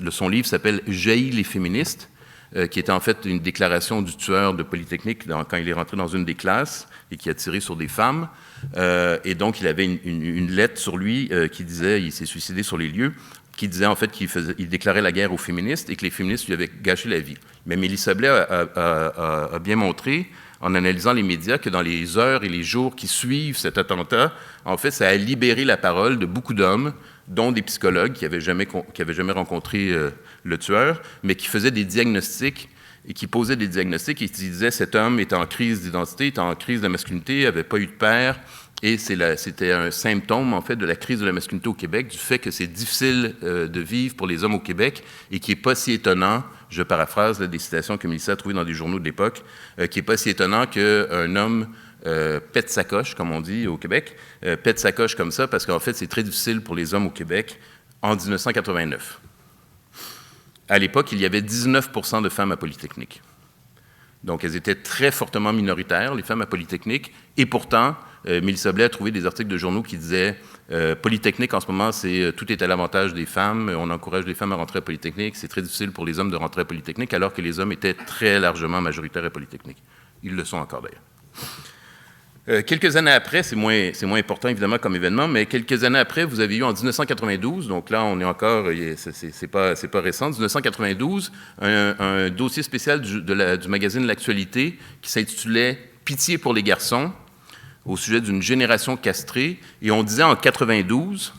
Son livre s'appelle « Jaillit les féministes », qui était en fait une déclaration du tueur de Polytechnique quand il est rentré dans une des classes et qui a tiré sur des femmes. Et donc, il avait une lettre sur lui qui disait, il s'est suicidé sur les lieux, qui disait en fait qu'il déclarait la guerre aux féministes et que les féministes lui avaient gâché la vie. Mais Mélissa Blais a bien montré, en analysant les médias, que dans les heures et les jours qui suivent cet attentat, en fait, ça a libéré la parole de beaucoup d'hommes, dont des psychologues qui n'avaient jamais rencontré le tueur, mais qui faisaient des diagnostics et qui posaient des diagnostics et qui disaient cet homme était en crise d'identité, était en crise de masculinité, n'avait pas eu de père, et c'était un symptôme, en fait, de la crise de la masculinité au Québec, du fait que c'est difficile de vivre pour les hommes au Québec et qui n'est pas si étonnant, je paraphrase des citations que Mélissa a trouvées dans des journaux de l'époque, qui n'est pas si étonnant qu'un homme pète sa coche, comme on dit au Québec, pète sa coche comme ça, parce qu'en fait, c'est très difficile pour les hommes au Québec en 1989. À l'époque, il y avait 19% de femmes à Polytechnique. Donc, elles étaient très fortement minoritaires, les femmes à Polytechnique, et pourtant, Mélissa Blais a trouvé des articles de journaux qui disaient Polytechnique, en ce moment, tout est à l'avantage des femmes, on encourage les femmes à rentrer à Polytechnique, c'est très difficile pour les hommes de rentrer à Polytechnique, alors que les hommes étaient très largement majoritaires à Polytechnique. Ils le sont encore d'ailleurs. Quelques années après, c'est moins important évidemment comme événement, mais quelques années après, vous avez eu en 1992, donc là on est encore, c'est pas récent, 1992, un dossier spécial du magazine L'Actualité qui s'intitulait « Pitié pour les garçons » au sujet d'une génération castrée, et on disait en 92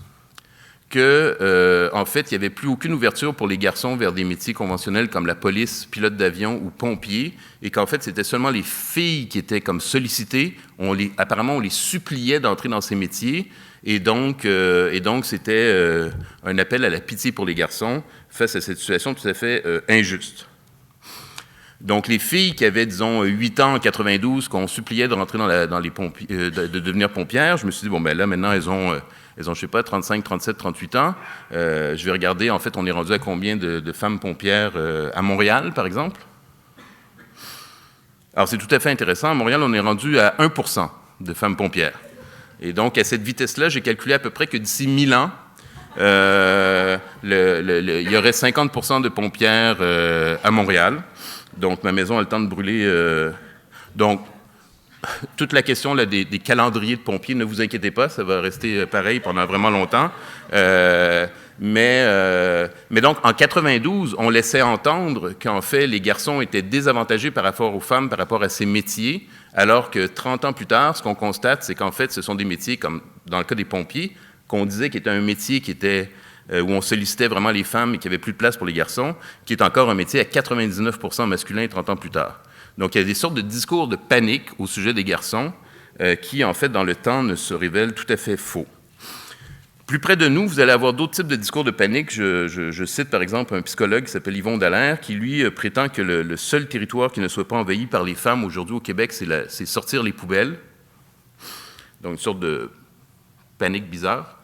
que, en fait, il n'y avait plus aucune ouverture pour les garçons vers des métiers conventionnels comme la police, pilote d'avion ou pompier, et qu'en fait, c'était seulement les filles qui étaient comme sollicitées. Apparemment, on les suppliait d'entrer dans ces métiers, et donc c'était un appel à la pitié pour les garçons face à cette situation tout à fait injuste. Donc, les filles qui avaient, disons, 8 ans en 92, qu'on suppliait de rentrer dans les pompiers, de devenir pompières, je me suis dit, bon, ben là, maintenant, elles ont, je sais pas, 35, 37, 38 ans. Je vais regarder, en fait, on est rendu à combien de femmes pompières à Montréal, par exemple? Alors, c'est tout à fait intéressant. À Montréal, on est rendu à 1% de femmes pompières. Et donc, à cette vitesse-là, j'ai calculé à peu près que d'ici 1000 ans, il y aurait 50% de pompières à Montréal. Donc, ma maison a le temps de brûler. Donc, toute la question là, des calendriers de pompiers, ne vous inquiétez pas, ça va rester pareil pendant vraiment longtemps. Mais donc, en 92, on laissait entendre qu'en fait, les garçons étaient désavantagés par rapport aux femmes, par rapport à ces métiers, alors que 30 ans plus tard, ce qu'on constate, c'est qu'en fait, ce sont des métiers, comme dans le cas des pompiers, qu'on disait qu'il était un métier qui était où on sollicitait vraiment les femmes et qu'il n'y avait plus de place pour les garçons, qui est encore un métier à 99% masculin 30 ans plus tard. Donc, il y a des sortes de discours de panique au sujet des garçons qui, en fait, dans le temps, ne se révèlent tout à fait faux. Plus près de nous, vous allez avoir d'autres types de discours de panique. Je cite, par exemple, un psychologue qui s'appelle Yvon Dallaire, qui, lui, prétend que le seul territoire qui ne soit pas envahi par les femmes aujourd'hui au Québec, c'est sortir les poubelles. Donc, une sorte de panique bizarre.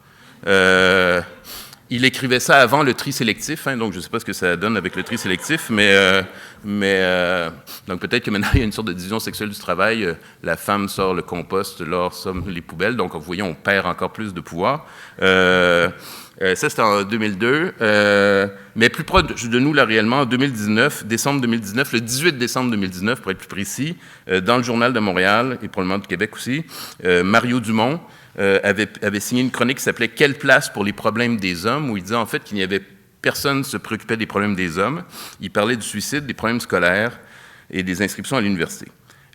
Il écrivait ça avant le tri sélectif, hein, donc je ne sais pas ce que ça donne avec le tri sélectif, mais donc peut-être que maintenant il y a une sorte de division sexuelle du travail, la femme sort le compost, l'homme sort les poubelles, donc vous voyez, on perd encore plus de pouvoir. Ça, c'était en 2002, mais plus proche de nous, là, réellement, en 2019, décembre 2019, le 18 décembre 2019, pour être plus précis, dans le Journal de Montréal, et probablement du Québec aussi, Mario Dumont, avait signé une chronique qui s'appelait « Quelle place pour les problèmes des hommes ?» où il disait en fait qu'il n'y avait personne qui se préoccupait des problèmes des hommes. Il parlait du suicide, des problèmes scolaires et des inscriptions à l'université.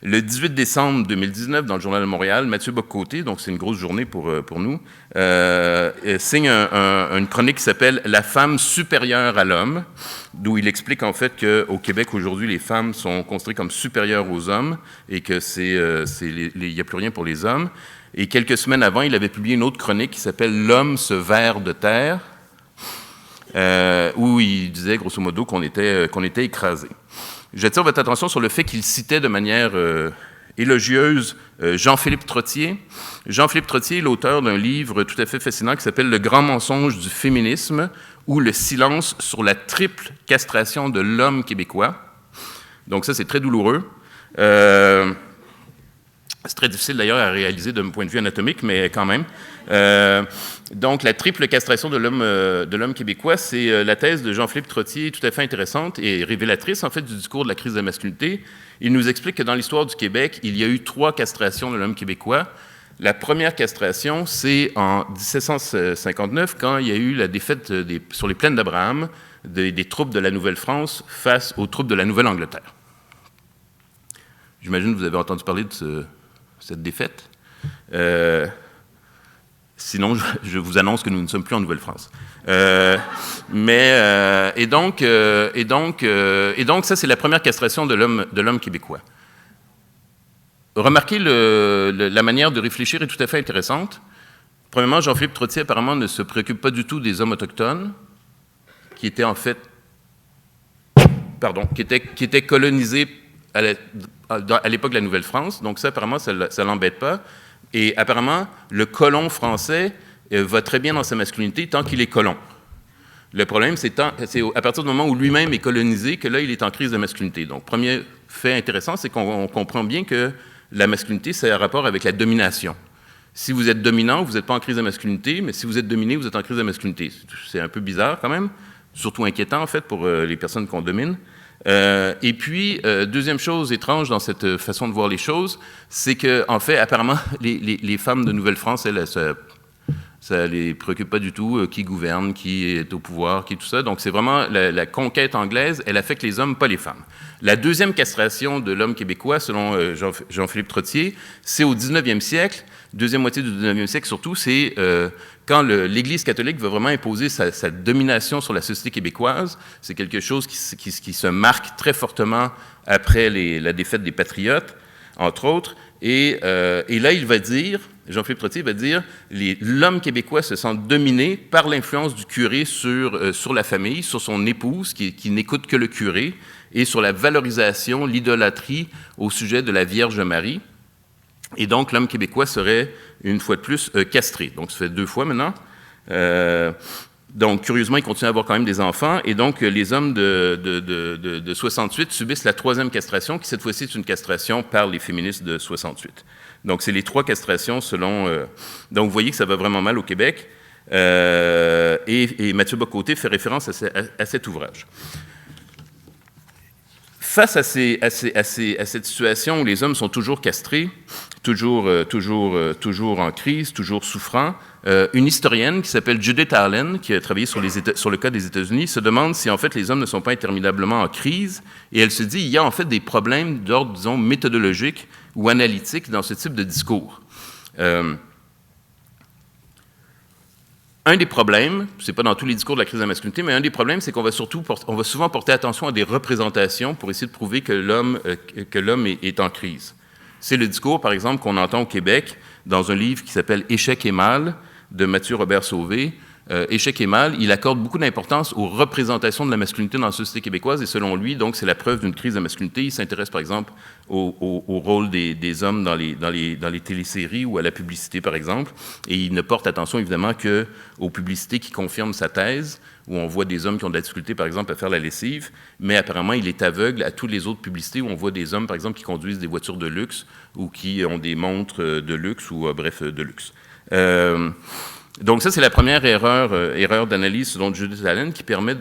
Le 18 décembre 2019, dans le Journal de Montréal, Mathieu Bock-Côté, donc c'est une grosse journée pour nous, signe une chronique qui s'appelle « La femme supérieure à l'homme », d'où il explique en fait qu'au Québec aujourd'hui, les femmes sont considérées comme supérieures aux hommes et que il n'y a plus rien pour les hommes. Et quelques semaines avant, il avait publié une autre chronique qui s'appelle « L'homme se vert de terre », où il disait grosso modo qu'on était écrasé. J'attire votre attention sur le fait qu'il citait de manière élogieuse Jean-Philippe Trottier. Jean-Philippe Trottier est l'auteur d'un livre tout à fait fascinant qui s'appelle « Le grand mensonge du féminisme » ou « Le silence sur la triple castration de l'homme québécois ». Donc ça, c'est très douloureux. C'est très difficile d'ailleurs à réaliser d'un point de vue anatomique, mais quand même. Donc, la triple castration de l'homme québécois, c'est la thèse de Jean-Philippe Trottier, tout à fait intéressante et révélatrice, en fait, du discours de la crise de la masculinité. Il nous explique que dans l'histoire du Québec, il y a eu 3 castrations de l'homme québécois. La première castration, c'est en 1759, quand il y a eu la défaite sur les plaines d'Abraham des troupes de la Nouvelle-France face aux troupes de la Nouvelle-Angleterre. J'imagine que vous avez entendu parler de cette défaite. Sinon, je vous annonce que nous ne sommes plus en Nouvelle-France. Et donc, ça, c'est la première castration de l'homme québécois. Remarquez, la manière de réfléchir est tout à fait intéressante. Premièrement, Jean-Philippe Trottier, apparemment, ne se préoccupe pas du tout des hommes autochtones, qui étaient en fait, qui étaient colonisés à l'époque de la Nouvelle-France. Donc ça, apparemment, ça ne l'embête pas. Et apparemment, le colon français va très bien dans sa masculinité tant qu'il est colon. Le problème, c'est à partir du moment où lui-même est colonisé que là, il est en crise de masculinité. Donc, premier fait intéressant, c'est qu'on comprend bien que la masculinité, c'est un rapport avec la domination. Si vous êtes dominant, vous n'êtes pas en crise de masculinité, mais si vous êtes dominé, vous êtes en crise de masculinité. C'est un peu bizarre quand même, surtout inquiétant en fait pour les personnes qu'on domine. Et puis, deuxième chose étrange dans cette façon de voir les choses, c'est que, en fait, apparemment, les femmes de Nouvelle-France, elles, ça les préoccupe pas du tout, qui gouverne, qui est au pouvoir, qui tout ça. Donc, c'est vraiment la conquête anglaise, elle affecte les hommes, pas les femmes. La deuxième castration de l'homme québécois, selon Jean-Philippe Trottier, c'est au 19e siècle, deuxième moitié du 19e siècle surtout, c'est quand l'Église catholique veut vraiment imposer sa domination sur la société québécoise. C'est quelque chose qui se marque très fortement après la défaite des Patriotes, entre autres. Et là, il va dire, Jean-Philippe Trottier va dire, l'homme québécois se sent dominé par l'influence du curé sur la famille, sur son épouse, qui n'écoute que le curé, et sur la valorisation, l'idolâtrie au sujet de la Vierge Marie. Et donc, l'homme québécois serait, une fois de plus, castré. Donc, ça fait 2 fois maintenant. Donc, curieusement, il continue à avoir quand même des enfants. Et donc, les hommes de 68 subissent la 3e castration, qui cette fois-ci est une castration par les féministes de 68. Donc, c'est les 3 castrations selon... Donc, vous voyez que ça va vraiment mal au Québec. Et Mathieu Bock-Côté fait référence à cet ouvrage. Face à cette situation où les hommes sont toujours castrés, toujours en crise, toujours souffrants, une historienne qui s'appelle Judith Allen, qui a travaillé sur le cas des États-Unis, se demande si en fait les hommes ne sont pas interminablement en crise, et elle se dit il y a en fait des problèmes d'ordre, disons, méthodologique ou analytique dans ce type de discours. Un des problèmes, c'est pas dans tous les discours de la crise de la masculinité, mais un des problèmes, c'est qu'on va souvent porter attention à des représentations pour essayer de prouver que l'homme est en crise. C'est le discours, par exemple, qu'on entend au Québec dans un livre qui s'appelle « Échec et mal » de Mathieu Robert Sauvé. Échec et mal, il accorde beaucoup d'importance aux représentations de la masculinité dans la société québécoise, et selon lui, donc, c'est la preuve d'une crise de masculinité. Il s'intéresse, par exemple, au rôle des hommes dans les téléséries ou à la publicité, par exemple, et il ne porte attention, évidemment, qu'aux publicités qui confirment sa thèse, où on voit des hommes qui ont de la difficulté, par exemple, à faire la lessive, mais apparemment, il est aveugle à toutes les autres publicités où on voit des hommes, par exemple, qui conduisent des voitures de luxe ou qui ont des montres de luxe ou, bref, de luxe. Donc ça, c'est la première erreur d'analyse selon Judith Allen qui permet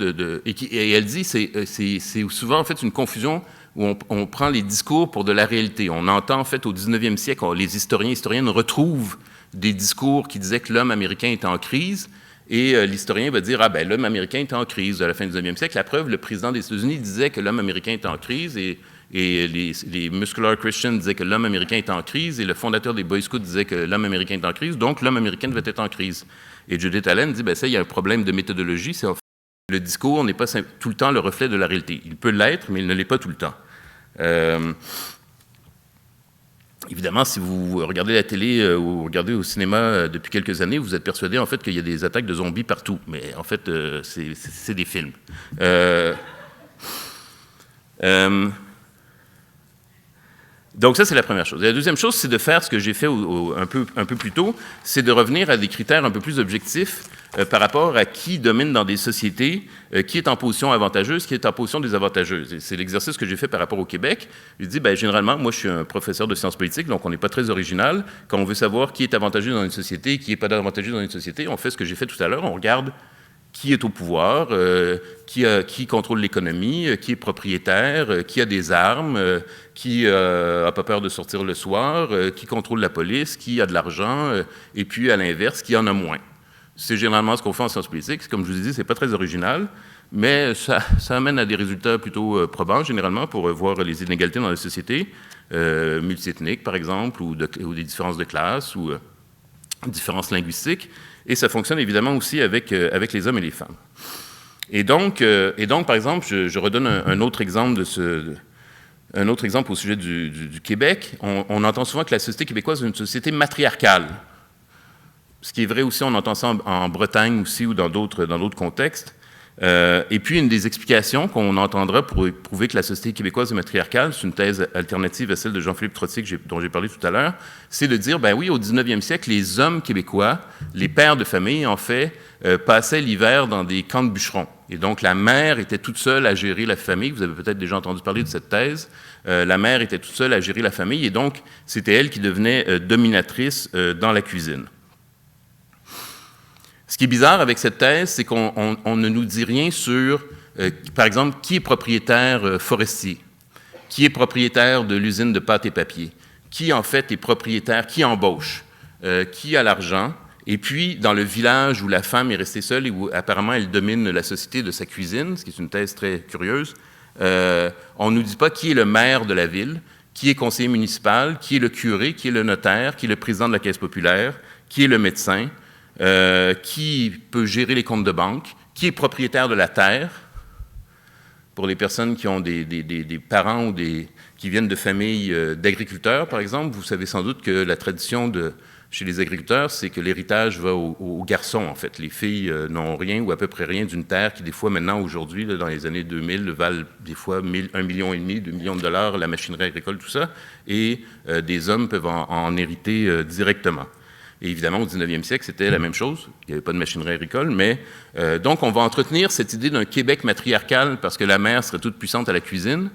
et elle dit c'est souvent en fait une confusion où on prend les discours pour de la réalité. On entend en fait au 19e siècle, les historiennes retrouvent des discours qui disaient que l'homme américain était en crise, et l'historien va dire l'homme américain était en crise à la fin du 19e siècle. La preuve, le président des États-Unis disait que l'homme américain était en crise, et les Muscular Christians disaient que l'homme américain est en crise, et le fondateur des Boy Scouts disait que l'homme américain est en crise, donc l'homme américain devait être en crise. Et Judith Allen dit, ça, il y a un problème de méthodologie, c'est en fait, le discours n'est pas tout le temps le reflet de la réalité. Il peut l'être, mais il ne l'est pas tout le temps. Évidemment, si vous regardez la télé ou regardez au cinéma depuis quelques années, vous êtes persuadé en fait qu'il y a des attaques de zombies partout, mais en fait, c'est des films. Donc ça, c'est la première chose. Et la deuxième chose, c'est de faire ce que j'ai fait un peu plus tôt, c'est de revenir à des critères un peu plus objectifs par rapport à qui domine dans des sociétés, qui est en position avantageuse, qui est en position désavantageuse. Et c'est l'exercice que j'ai fait par rapport au Québec. Je dis, généralement, moi, je suis un professeur de sciences politiques, donc on n'est pas très original. Quand on veut savoir qui est avantageux dans une société et qui n'est pas avantageux dans une société, on fait ce que j'ai fait tout à l'heure, on regarde qui est au pouvoir, qui contrôle l'économie, qui est propriétaire, qui a des armes, qui n'a pas peur de sortir le soir, qui contrôle la police, qui a de l'argent, et puis à l'inverse, qui en a moins. C'est généralement ce qu'on fait en sciences politiques. Comme je vous ai dit, c'est pas très original, mais ça amène à des résultats plutôt probants, généralement, pour voir les inégalités dans la société, multiethniques, par exemple, ou des différences de classe, ou différences linguistiques. Et ça fonctionne évidemment aussi avec les hommes et les femmes. Et donc par exemple, je redonne un autre exemple au sujet du Québec. On entend souvent que la société québécoise est une société matriarcale. Ce qui est vrai aussi, on entend ça en Bretagne aussi ou dans d'autres contextes. Et puis, une des explications qu'on entendra pour prouver que la société québécoise est matriarcale, c'est une thèse alternative à celle de Jean-Philippe Trottier dont j'ai parlé tout à l'heure, c'est de dire, oui, au 19e siècle, les hommes québécois, les pères de famille, en fait, passaient l'hiver dans des camps de bûcherons. Et donc, la mère était toute seule à gérer la famille. Vous avez peut-être déjà entendu parler de cette thèse. La mère était toute seule à gérer la famille, et donc, c'était elle qui devenait dominatrice dans la cuisine. Ce qui est bizarre avec cette thèse, c'est qu'on ne nous dit rien sur Par exemple, qui est propriétaire forestier? Qui est propriétaire de l'usine de pâte et papier? Qui, en fait, est propriétaire? Qui embauche? Qui a l'argent? Et puis, dans le village où la femme est restée seule et où apparemment elle domine la société de sa cuisine, ce qui est une thèse très curieuse, on ne nous dit pas qui est le maire de la ville, qui est conseiller municipal, qui est le curé, qui est le notaire, qui est le président de la caisse populaire, qui est le médecin, qui peut gérer les comptes de banque, qui est propriétaire de la terre. Pour les personnes qui ont des parents ou qui viennent de familles d'agriculteurs, par exemple, vous savez sans doute que la tradition chez les agriculteurs, c'est que l'héritage va aux garçons, en fait. Les filles n'ont rien ou à peu près rien d'une terre qui, des fois, maintenant, aujourd'hui, dans les années 2000, valent des fois 1,5 million, 2 millions de dollars, la machinerie agricole, tout ça, et des hommes peuvent en hériter directement. Et évidemment, au 19e siècle, c'était la même chose. Il n'y avait pas de machinerie agricole, mais donc on va entretenir cette idée d'un Québec matriarcal parce que la mère serait toute puissante à la cuisine,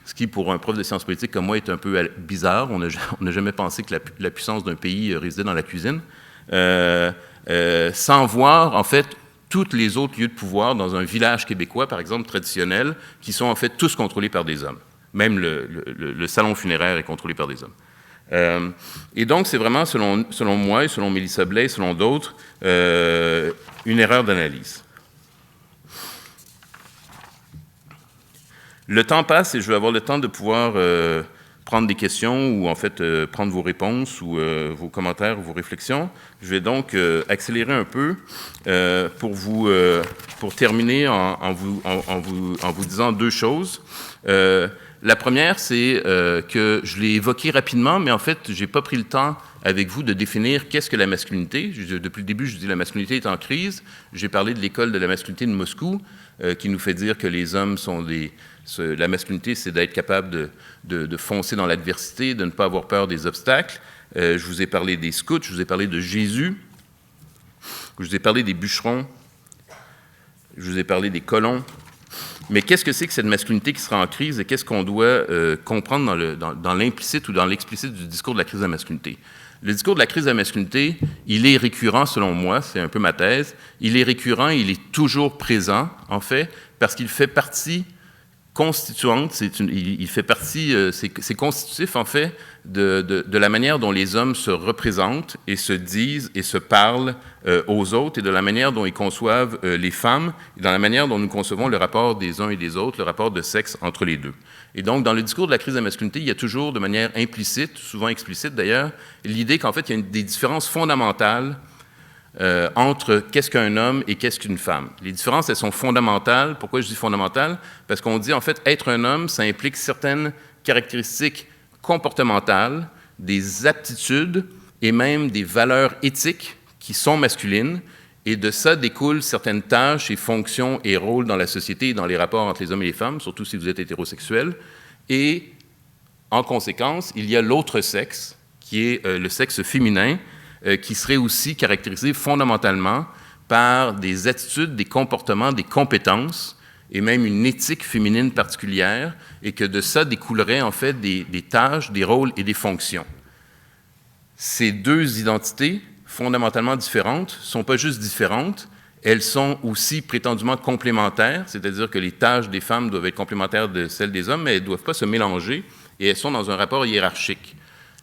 ce qui, pour un prof de sciences politiques comme moi, est un peu bizarre. On n'a jamais pensé que la puissance d'un pays résidait dans la cuisine, sans voir, en fait, tous les autres lieux de pouvoir dans un village québécois, par exemple, traditionnel, qui sont en fait tous contrôlés par des hommes. Même le salon funéraire est contrôlé par des hommes. Et donc, c'est vraiment, selon moi, et selon Mélissa Blais, et selon d'autres, une erreur d'analyse. Le temps passe et je vais avoir le temps de pouvoir prendre des questions ou, en fait, prendre vos réponses ou vos commentaires ou vos réflexions. Je vais donc accélérer un peu pour terminer en vous disant deux choses. La première, c'est que je l'ai évoqué rapidement, mais en fait, je n'ai pas pris le temps avec vous de définir qu'est-ce que la masculinité. Depuis le début, je dis la masculinité est en crise. J'ai parlé de l'école de la masculinité de Moscou, qui nous fait dire que les hommes sont la masculinité, c'est d'être capable de foncer dans l'adversité, de ne pas avoir peur des obstacles. Je vous ai parlé des scouts, je vous ai parlé de Jésus, je vous ai parlé des bûcherons, je vous ai parlé des colons. Mais qu'est-ce que c'est que cette masculinité qui sera en crise et qu'est-ce qu'on doit comprendre dans l'implicite ou dans l'explicite du discours de la crise de la masculinité? Le discours de la crise de la masculinité, il est récurrent selon moi, c'est un peu ma thèse, il est récurrent, il est toujours présent, en fait, parce qu'il fait partie constituante, il fait partie, c'est constitutif, en fait, de la manière dont les hommes se représentent et se disent et se parlent aux autres et de la manière dont ils conçoivent les femmes et dans la manière dont nous concevons le rapport des uns et des autres, le rapport de sexe entre les deux. Et donc, dans le discours de la crise de la masculinité, il y a toujours, de manière implicite, souvent explicite d'ailleurs, l'idée qu'en fait, il y a des différences fondamentales entre qu'est-ce qu'un homme et qu'est-ce qu'une femme. Les différences, elles sont fondamentales. Pourquoi je dis fondamentales? Parce qu'on dit, en fait, être un homme, ça implique certaines caractéristiques comportementales, des aptitudes et même des valeurs éthiques qui sont masculines, et de ça découlent certaines tâches et fonctions et rôles dans la société et dans les rapports entre les hommes et les femmes, surtout si vous êtes hétérosexuel. Et, en conséquence, il y a l'autre sexe, qui est le sexe féminin, qui serait aussi caractérisé fondamentalement par des attitudes, des comportements, des compétences, et même une éthique féminine particulière, et que de ça découlerait en fait des tâches, des rôles et des fonctions. Ces deux identités, fondamentalement différentes, ne sont pas juste différentes, elles sont aussi prétendument complémentaires, c'est-à-dire que les tâches des femmes doivent être complémentaires de celles des hommes, mais elles ne doivent pas se mélanger, et elles sont dans un rapport hiérarchique.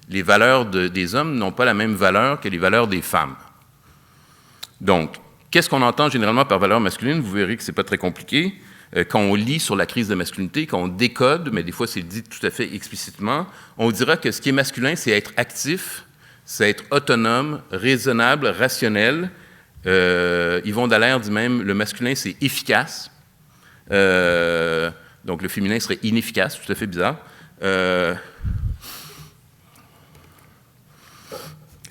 Les valeurs des hommes n'ont pas la même valeur que les valeurs des femmes. Donc, qu'est-ce qu'on entend généralement par valeur masculine? Vous verrez que ce n'est pas très compliqué. Quand on lit sur la crise de masculinité, quand on décode, mais des fois c'est dit tout à fait explicitement, on dira que ce qui est masculin, c'est être actif, c'est être autonome, raisonnable, rationnel. Yvon Dallaire dit même, le masculin, c'est efficace. Donc le féminin serait inefficace, tout à fait bizarre.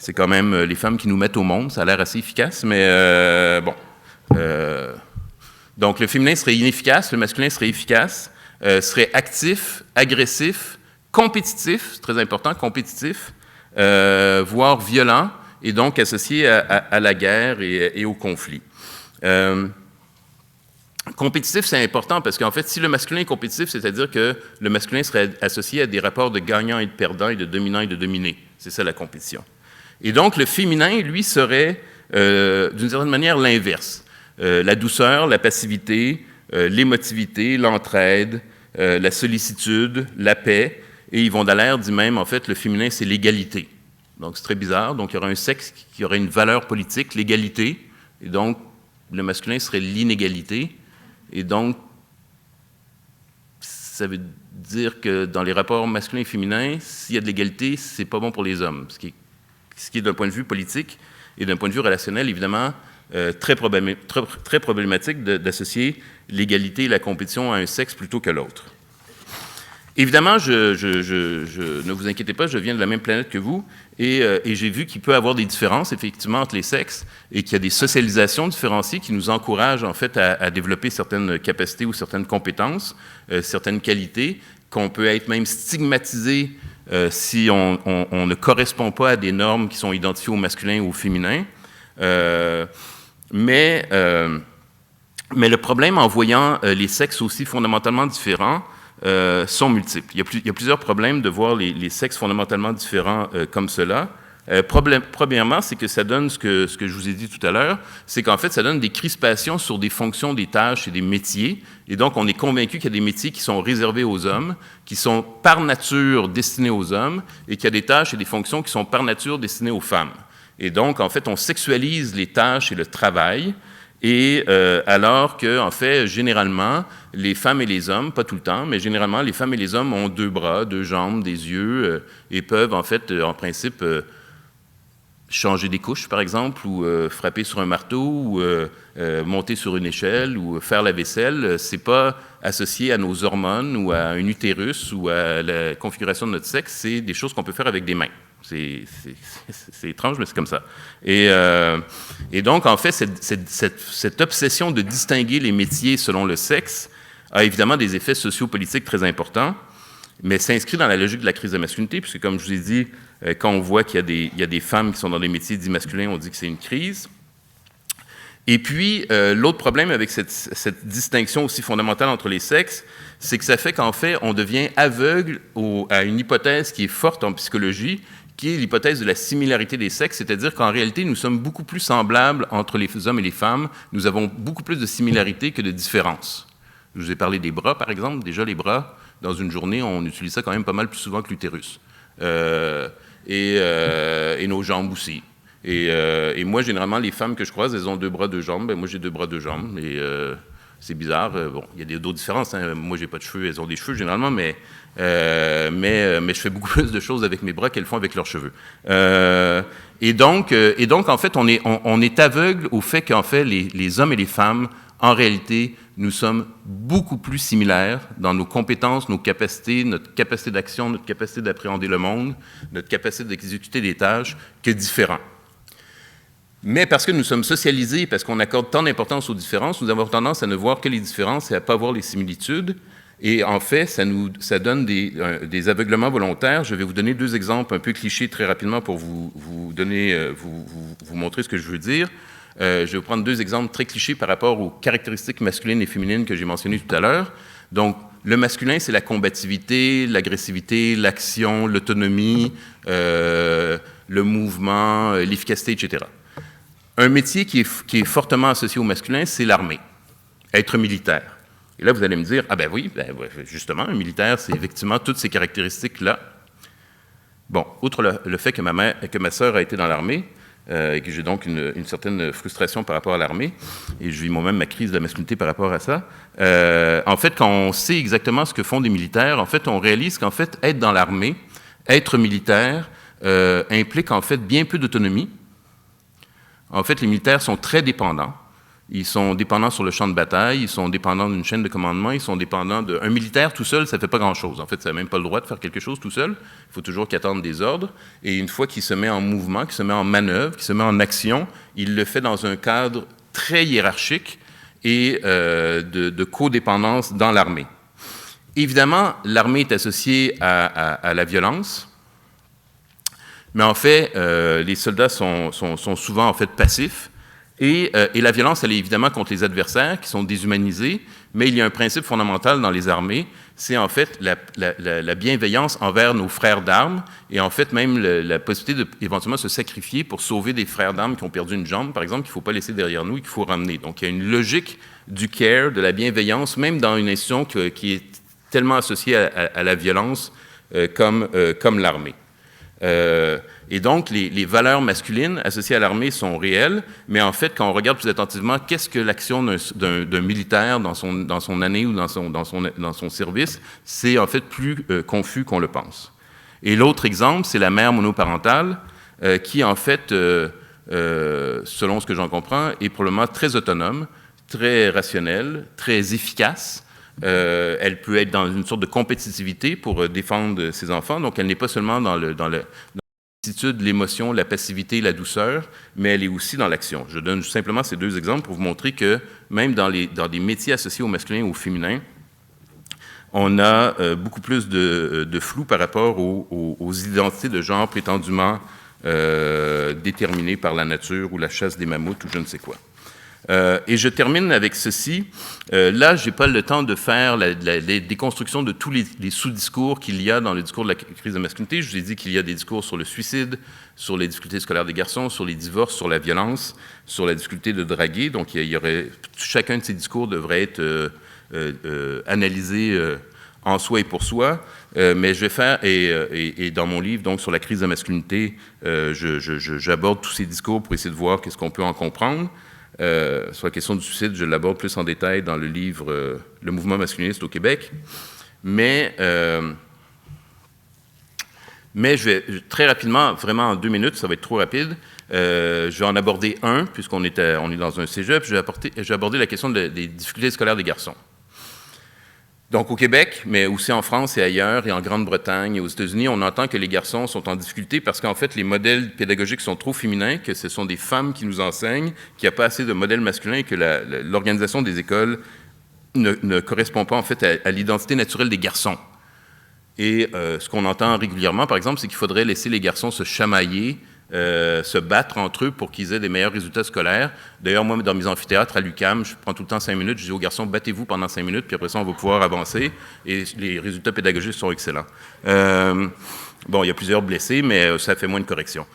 C'est quand même les femmes qui nous mettent au monde, ça a l'air assez efficace, mais bon. Donc, le féminin serait inefficace, le masculin serait efficace, serait actif, agressif, compétitif, c'est très important, compétitif, voire violent, et donc associé à la guerre et au conflit. Compétitif, c'est important parce qu'en fait, si le masculin est compétitif, c'est-à-dire que le masculin serait associé à des rapports de gagnant et de perdant et de dominant et de dominé. C'est ça la compétition. Et donc, le féminin, lui, serait d'une certaine manière l'inverse. La douceur, la passivité, l'émotivité, l'entraide, la sollicitude, la paix, et Yvon Dallaire dit même, en fait, le féminin, c'est l'égalité. Donc, c'est très bizarre. Donc, il y aurait un sexe qui aurait une valeur politique, l'égalité, et donc, le masculin serait l'inégalité. Et donc, ça veut dire que dans les rapports masculins et féminins, s'il y a de l'égalité, c'est pas bon pour les hommes. Ce qui est d'un point de vue politique et d'un point de vue relationnel, évidemment, très problématique d'associer l'égalité et la compétition à un sexe plutôt que l'autre. Évidemment, ne vous inquiétez pas, je viens de la même planète que vous, et j'ai vu qu'il peut y avoir des différences, effectivement, entre les sexes, et qu'il y a des socialisations différenciées qui nous encouragent, en fait, à développer certaines capacités ou certaines compétences, certaines qualités, qu'on peut être même stigmatisé si on ne correspond pas à des normes qui sont identifiées au masculin ou au féminin. Mais le problème en voyant les sexes aussi fondamentalement différents, sont multiples. Il y a plusieurs problèmes de voir les sexes fondamentalement différents comme cela. Premièrement, c'est que ça donne ce que je vous ai dit tout à l'heure, c'est qu'en fait, ça donne des crispations sur des fonctions, des tâches et des métiers. Et donc, on est convaincu qu'il y a des métiers qui sont réservés aux hommes, qui sont par nature destinés aux hommes, et qu'il y a des tâches et des fonctions qui sont par nature destinées aux femmes. Et donc, en fait, on sexualise les tâches et le travail, et alors que, en fait, généralement, les femmes et les hommes, pas tout le temps, mais généralement, les femmes et les hommes ont 2 bras, 2 jambes, des yeux, et peuvent, en fait, en principe, changer des couches, par exemple, ou frapper sur un marteau, ou monter sur une échelle, ou faire la vaisselle. C'est pas associé à nos hormones, ou à un utérus, ou à la configuration de notre sexe. C'est des choses qu'on peut faire avec des mains. C'est étrange, mais c'est comme ça. Et donc, en fait, cette obsession de distinguer les métiers selon le sexe a évidemment des effets sociopolitiques très importants, mais s'inscrit dans la logique de la crise de masculinité, puisque, comme je vous ai dit, quand on voit qu'il y a des femmes qui sont dans des métiers dits masculins, on dit que c'est une crise. Et puis, l'autre problème avec cette distinction aussi fondamentale entre les sexes, c'est que ça fait qu'en fait, on devient aveugle à une hypothèse qui est forte en psychologie, qui est l'hypothèse de la similarité des sexes, c'est-à-dire qu'en réalité, nous sommes beaucoup plus semblables entre les hommes et les femmes, nous avons beaucoup plus de similarités que de différences. Je vous ai parlé des bras, par exemple. Déjà, les bras, dans une journée, on utilise ça quand même pas mal plus souvent que l'utérus. Et nos jambes aussi. Et moi, généralement, les femmes que je croise, elles ont 2 bras, 2 jambes. Ben, moi, j'ai 2 bras, 2 jambes. Et c'est bizarre. Bon, il y a d'autres différences. Hein. Moi, j'ai pas de cheveux. Elles ont des cheveux, généralement, mais je fais beaucoup plus de choses avec mes bras qu'elles font avec leurs cheveux. Et donc, en fait, on est aveugle au fait qu'en fait, les hommes et les femmes, en réalité, nous sommes beaucoup plus similaires dans nos compétences, nos capacités, notre capacité d'action, notre capacité d'appréhender le monde, notre capacité d'exécuter des tâches, que différents. Mais parce que nous sommes socialisés, parce qu'on accorde tant d'importance aux différences, nous avons tendance à ne voir que les différences et à ne pas voir les similitudes. Et en fait, ça donne des aveuglements volontaires. Je vais vous donner 2 exemples un peu clichés très rapidement pour vous montrer ce que je veux dire. Je vais vous prendre 2 exemples très clichés par rapport aux caractéristiques masculines et féminines que j'ai mentionnées tout à l'heure. Donc, le masculin, c'est la combativité, l'agressivité, l'action, l'autonomie, le mouvement, l'efficacité, etc. Un métier qui est fortement associé au masculin, c'est l'armée, être militaire. Et là, vous allez me dire, ah ben oui, justement, un militaire, c'est effectivement toutes ces caractéristiques-là. Bon, outre le fait que ma sœur a été dans l'armée, et que j'ai donc une certaine frustration par rapport à l'armée, et je vis moi-même ma crise de la masculinité par rapport à ça. En fait, quand on sait exactement ce que font des militaires, en fait, on réalise qu'en fait, être dans l'armée, être militaire, implique en fait bien peu d'autonomie. En fait, les militaires sont très dépendants. Ils sont dépendants sur le champ de bataille, ils sont dépendants d'une chaîne de commandement, ils sont dépendants d'un militaire tout seul, ça ne fait pas grand-chose. En fait, ça n'a même pas le droit de faire quelque chose tout seul. Il faut toujours qu'il attende des ordres. Et une fois qu'il se met en mouvement, qu'il se met en manœuvre, qu'il se met en action, il le fait dans un cadre très hiérarchique et de codépendance dans l'armée. Évidemment, l'armée est associée à la violence. Mais en fait, les soldats sont souvent en fait passifs. Et la violence, elle est évidemment contre les adversaires qui sont déshumanisés, mais il y a un principe fondamental dans les armées, c'est en fait la bienveillance envers nos frères d'armes et en fait même la possibilité d'éventuellement se sacrifier pour sauver des frères d'armes qui ont perdu une jambe, par exemple, qu'il ne faut pas laisser derrière nous et qu'il faut ramener. Donc il y a une logique du care, de la bienveillance, même dans une institution qui est tellement associée à la violence comme l'armée. Et donc, les valeurs masculines associées à l'armée sont réelles, mais en fait, quand on regarde plus attentivement, qu'est-ce que l'action d'un militaire dans son année ou dans son service, c'est en fait plus confus qu'on le pense. Et l'autre exemple, c'est la mère monoparentale, qui en fait, selon ce que j'en comprends, est probablement très autonome, très rationnelle, très efficace. Elle peut être dans une sorte de compétitivité pour défendre ses enfants, donc elle n'est pas seulement dans l'attitude, l'émotion, la passivité, la douceur, mais elle est aussi dans l'action. Je donne simplement ces deux exemples pour vous montrer que même dans des métiers associés au masculin ou au féminin, on a beaucoup plus de flou par rapport aux identités de genre prétendument déterminées par la nature ou la chasse des mammouths ou je ne sais quoi. Et je termine avec ceci. Là, je n'ai pas le temps de faire la déconstruction de tous les sous-discours qu'il y a dans le discours de la crise de masculinité. Je vous ai dit qu'il y a des discours sur le suicide, sur les difficultés scolaires des garçons, sur les divorces, sur la violence, sur la difficulté de draguer. Donc, chacun de ces discours devrait être analysé en soi et pour soi. Mais je vais faire, et dans mon livre, donc sur la crise de masculinité, j'aborde tous ces discours pour essayer de voir qu'est-ce qu'on peut en comprendre. Sur la question du suicide, je l'aborde plus en détail dans le livre « Le mouvement masculiniste au Québec ». Mais je vais très rapidement, vraiment en 2 minutes, ça va être trop rapide, je vais en aborder un, puisqu'on est dans un cégep, je vais aborder la question des difficultés scolaires des garçons. Donc, au Québec, mais aussi en France et ailleurs, et en Grande-Bretagne et aux États-Unis, on entend que les garçons sont en difficulté parce qu'en fait, les modèles pédagogiques sont trop féminins, que ce sont des femmes qui nous enseignent, qu'il n'y a pas assez de modèles masculins et que l'organisation des écoles ne correspond pas, en fait, à l'identité naturelle des garçons. Et ce qu'on entend régulièrement, par exemple, c'est qu'il faudrait laisser les garçons se chamailler, se battre entre eux pour qu'ils aient des meilleurs résultats scolaires. D'ailleurs, moi, dans mes amphithéâtres à l'UQAM, je prends tout le temps 5 minutes, je dis aux garçons, battez-vous pendant 5 minutes, puis après ça, on va pouvoir avancer, et les résultats pédagogiques sont excellents. Bon, il y a plusieurs blessés, mais ça fait moins de corrections.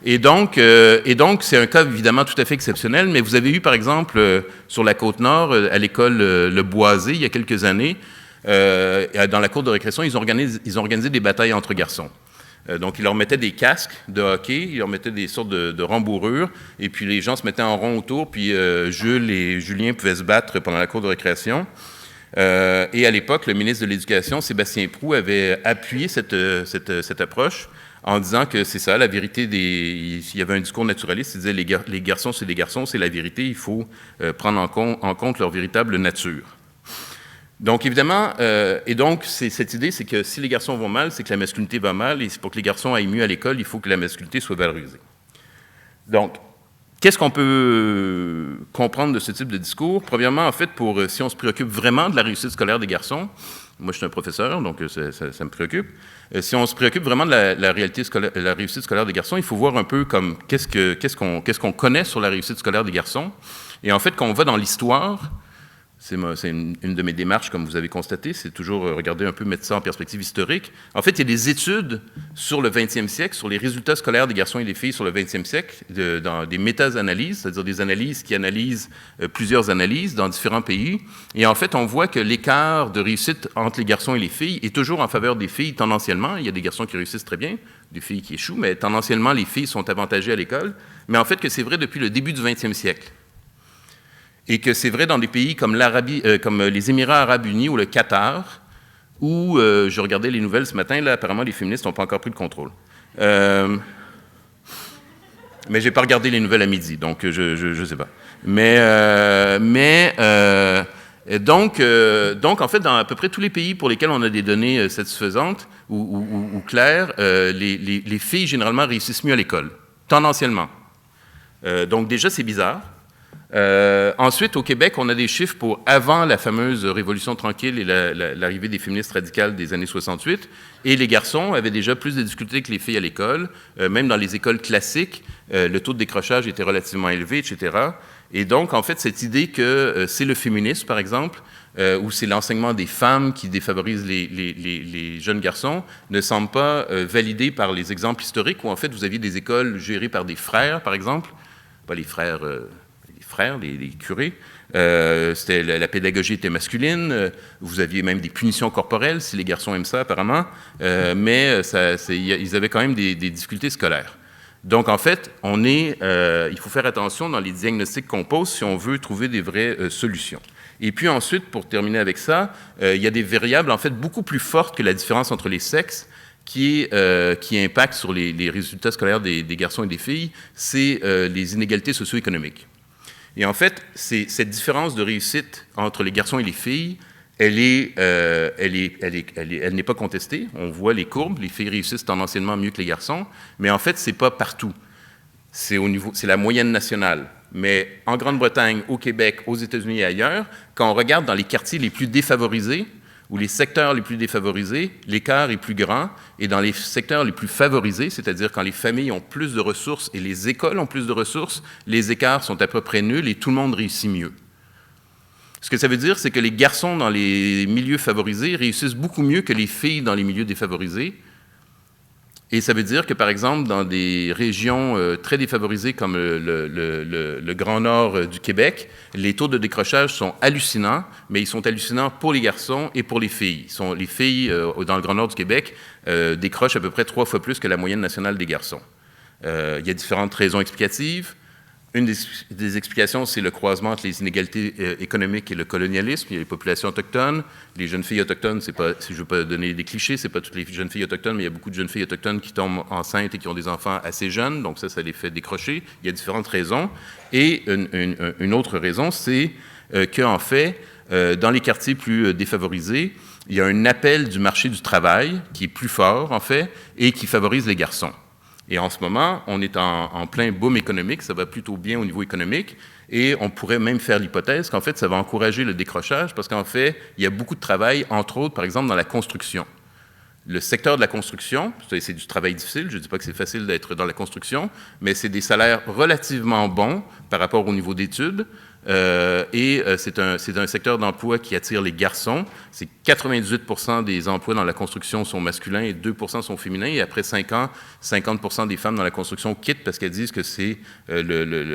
Et donc, c'est un cas évidemment tout à fait exceptionnel, mais vous avez eu, par exemple, sur la Côte-Nord, à l'école Le Boisé, il y a quelques années, dans la cour de récréation, ils ont organisé des batailles entre garçons. Donc, ils leur mettaient des casques de hockey, ils leur mettaient des sortes de rembourrures, et puis les gens se mettaient en rond autour, puis Jules et Julien pouvaient se battre pendant la cour de récréation. Et à l'époque, le ministre de l'Éducation, Sébastien Proulx, avait appuyé cette approche en disant que c'est ça, la vérité il y avait un discours naturaliste, il disait les garçons, c'est des garçons, c'est la vérité, il faut prendre en compte leur véritable nature. Donc, évidemment, cette idée, c'est que si les garçons vont mal, c'est que la masculinité va mal, et pour que les garçons aillent mieux à l'école, il faut que la masculinité soit valorisée. Donc, qu'est-ce qu'on peut comprendre de ce type de discours? Premièrement, en fait, si on se préoccupe vraiment de la réussite scolaire des garçons, moi je suis un professeur, donc ça me préoccupe, si on se préoccupe vraiment de la réussite scolaire des garçons, il faut voir un peu comme qu'est-ce qu'on connaît sur la réussite scolaire des garçons. Et en fait, quand on va dans l'histoire, c'est une de mes démarches, comme vous avez constaté, c'est toujours regarder un peu, mettre ça en perspective historique. En fait, il y a des études sur le 20e siècle, sur les résultats scolaires des garçons et des filles sur le 20e siècle, dans des méta-analyses, c'est-à-dire des analyses qui analysent plusieurs analyses dans différents pays. Et en fait, on voit que l'écart de réussite entre les garçons et les filles est toujours en faveur des filles tendanciellement. Il y a des garçons qui réussissent très bien, des filles qui échouent, mais tendanciellement, les filles sont avantagées à l'école. Mais en fait, que c'est vrai depuis le début du 20e siècle. Et que c'est vrai dans des pays comme les Émirats arabes unis ou le Qatar, où, je regardais les nouvelles ce matin, là, apparemment, les féministes n'ont pas encore pris le contrôle. Mais je n'ai pas regardé les nouvelles à midi, donc je ne sais pas. Donc, en fait, dans à peu près tous les pays pour lesquels on a des données satisfaisantes ou claires, les filles, généralement, réussissent mieux à l'école, tendanciellement. Donc, déjà, c'est bizarre. Ensuite, au Québec, on a des chiffres pour avant la fameuse Révolution tranquille et l'arrivée des féministes radicales des années 68, et les garçons avaient déjà plus de difficultés que les filles à l'école, même dans les écoles classiques, le taux de décrochage était relativement élevé, etc. Et donc, en fait, cette idée que c'est le féminisme, par exemple, ou c'est l'enseignement des femmes qui défavorise les jeunes garçons, ne semble pas validée par les exemples historiques où, en fait, vous aviez des écoles gérées par des frères, par exemple, pas les frères frères, les curés. La pédagogie était masculine. Vous aviez même des punitions corporelles, si les garçons aiment ça, apparemment. Mais ils avaient quand même des difficultés scolaires. Donc, en fait, il faut faire attention dans les diagnostics qu'on pose si on veut trouver des vraies solutions. Et puis ensuite, pour terminer avec ça, il y a des variables, en fait, beaucoup plus fortes que la différence entre les sexes qui impactent sur les résultats scolaires des garçons et des filles, c'est les inégalités socio-économiques. Et en fait, cette différence de réussite entre les garçons et les filles, elle n'est pas contestée. On voit les courbes, les filles réussissent tendanciellement mieux que les garçons, mais en fait, c'est pas partout. C'est la moyenne nationale. Mais en Grande-Bretagne, au Québec, aux États-Unis et ailleurs, quand on regarde dans les quartiers les plus défavorisés ou les secteurs les plus défavorisés, l'écart est plus grand. Et dans les secteurs les plus favorisés, c'est-à-dire quand les familles ont plus de ressources et les écoles ont plus de ressources, les écarts sont à peu près nuls et tout le monde réussit mieux. Ce que ça veut dire, c'est que les garçons dans les milieux favorisés réussissent beaucoup mieux que les filles dans les milieux défavorisés. Et ça veut dire que, par exemple, dans des régions très défavorisées comme le Grand Nord du Québec, les taux de décrochage sont hallucinants, mais ils sont hallucinants pour les garçons et pour les filles. Les filles, dans le Grand Nord du Québec, décrochent à peu près 3 fois plus que la moyenne nationale des garçons. Il y a différentes raisons explicatives. Une des explications, c'est le croisement entre les inégalités économiques et le colonialisme. Il y a les populations autochtones. Les jeunes filles autochtones, si je ne veux pas donner des clichés, ce n'est pas toutes les jeunes filles autochtones, mais il y a beaucoup de jeunes filles autochtones qui tombent enceintes et qui ont des enfants assez jeunes, donc ça les fait décrocher. Il y a différentes raisons. Et une autre raison, c'est qu'en fait, dans les quartiers plus défavorisés, il y a un appel du marché du travail qui est plus fort, en fait, et qui favorise les garçons. Et en ce moment, on est en plein boom économique, ça va plutôt bien au niveau économique, et on pourrait même faire l'hypothèse qu'en fait, ça va encourager le décrochage, parce qu'en fait, il y a beaucoup de travail, entre autres, par exemple, dans la construction. Le secteur de la construction, c'est du travail difficile, je ne dis pas que c'est facile d'être dans la construction, mais c'est des salaires relativement bons par rapport au niveau d'études, c'est un secteur d'emploi qui attire les garçons. C'est 98% des emplois dans la construction sont masculins et 2% sont féminins. Et après 5 ans, 50% des femmes dans la construction quittent parce qu'elles disent que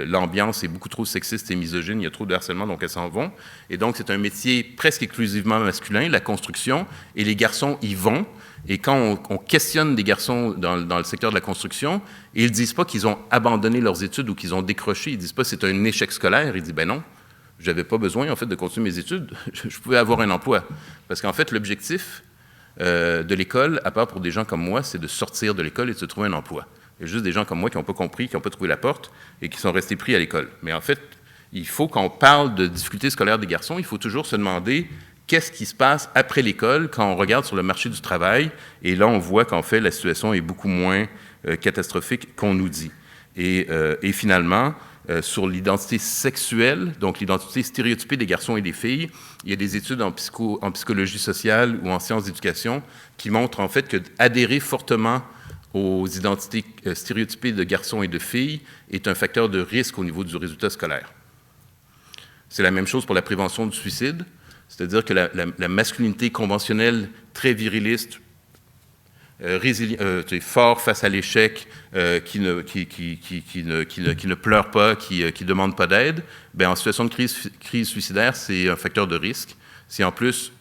l'ambiance est beaucoup trop sexiste et misogyne, il y a trop de harcèlement, donc elles s'en vont. Et donc, c'est un métier presque exclusivement masculin, la construction, et les garçons y vont. Et quand on questionne des garçons dans le secteur de la construction, ils ne disent pas qu'ils ont abandonné leurs études ou qu'ils ont décroché. Ils ne disent pas que c'est un échec scolaire. Ils disent, ben non, je n'avais pas besoin en fait de continuer mes études. Je pouvais avoir un emploi. Parce qu'en fait, l'objectif de l'école, à part pour des gens comme moi, c'est de sortir de l'école et de se trouver un emploi. Il y a juste des gens comme moi qui n'ont pas compris, qui n'ont pas trouvé la porte et qui sont restés pris à l'école. Mais en fait, il faut, quand on parle de difficultés scolaires des garçons, il faut toujours se demander qu'est-ce qui se passe après l'école quand on regarde sur le marché du travail. Et là, on voit qu'en fait, la situation est beaucoup moins catastrophique qu'on nous dit. Et finalement, sur l'identité sexuelle, donc l'identité stéréotypée des garçons et des filles, il y a des études en psychologie sociale ou en sciences d'éducation qui montrent en fait qu'adhérer fortement aux identités stéréotypées de garçons et de filles est un facteur de risque au niveau du résultat scolaire. C'est la même chose pour la prévention du suicide. C'est-à-dire que la masculinité conventionnelle, très viriliste, fort face à l'échec, qui ne pleure pas, qui ne demande pas d'aide, en situation de crise suicidaire, c'est un facteur de risque. Si en plus,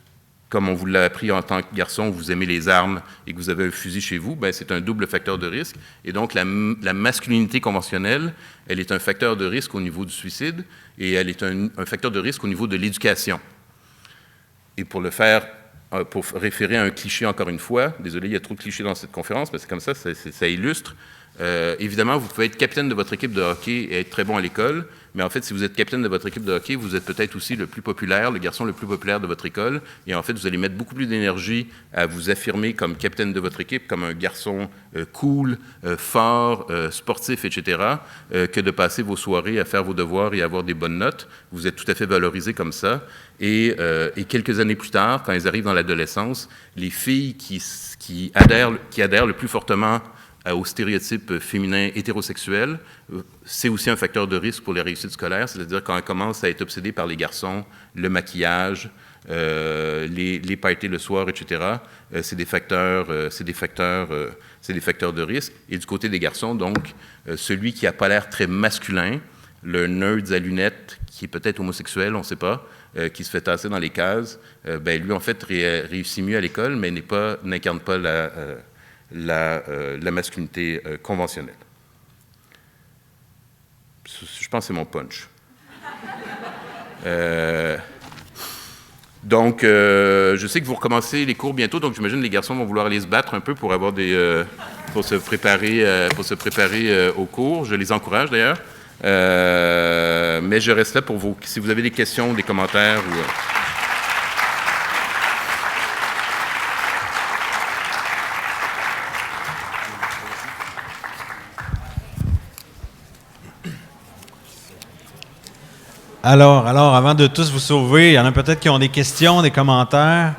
comme on vous l'a appris en tant que garçon, vous aimez les armes et que vous avez un fusil chez vous, c'est un double facteur de risque. Et donc, la masculinité conventionnelle, elle est un facteur de risque au niveau du suicide et elle est un facteur de risque au niveau de l'éducation. Et pour le faire, pour référer à un cliché encore une fois, désolé, il y a trop de clichés dans cette conférence, mais c'est comme ça, ça illustre. Évidemment, vous pouvez être capitaine de votre équipe de hockey et être très bon à l'école, mais en fait, si vous êtes capitaine de votre équipe de hockey, vous êtes peut-être aussi le plus populaire, le garçon le plus populaire de votre école, et en fait, vous allez mettre beaucoup plus d'énergie à vous affirmer comme capitaine de votre équipe, comme un garçon cool, fort, sportif, etc., que de passer vos soirées à faire vos devoirs et à avoir des bonnes notes. Vous êtes tout à fait valorisé comme ça. Et quelques années plus tard, quand elles arrivent dans l'adolescence, les filles qui adhèrent le plus fortement aux stéréotypes féminins hétérosexuels, c'est aussi un facteur de risque pour les réussites scolaires, c'est-à-dire quand elles commencent à être obsédées par les garçons, le maquillage, les parties le soir, etc., c'est des facteurs de risque. Et du côté des garçons, donc, celui qui n'a pas l'air très masculin, le nerd à lunettes qui est peut-être homosexuel, on ne sait pas, qui se fait tasser dans les cases, ben lui, en fait, réussit mieux à l'école, mais n'incarne pas la masculinité conventionnelle. Je pense que c'est mon punch. Donc, je sais que vous recommencez les cours bientôt, donc j'imagine que les garçons vont vouloir aller se battre un peu pour avoir pour se préparer au cours. Je les encourage d'ailleurs. Mais je reste là pour vous. Si vous avez des questions, des commentaires ou... Alors, avant de tous vous sauver, il y en a peut-être qui ont des questions, des commentaires.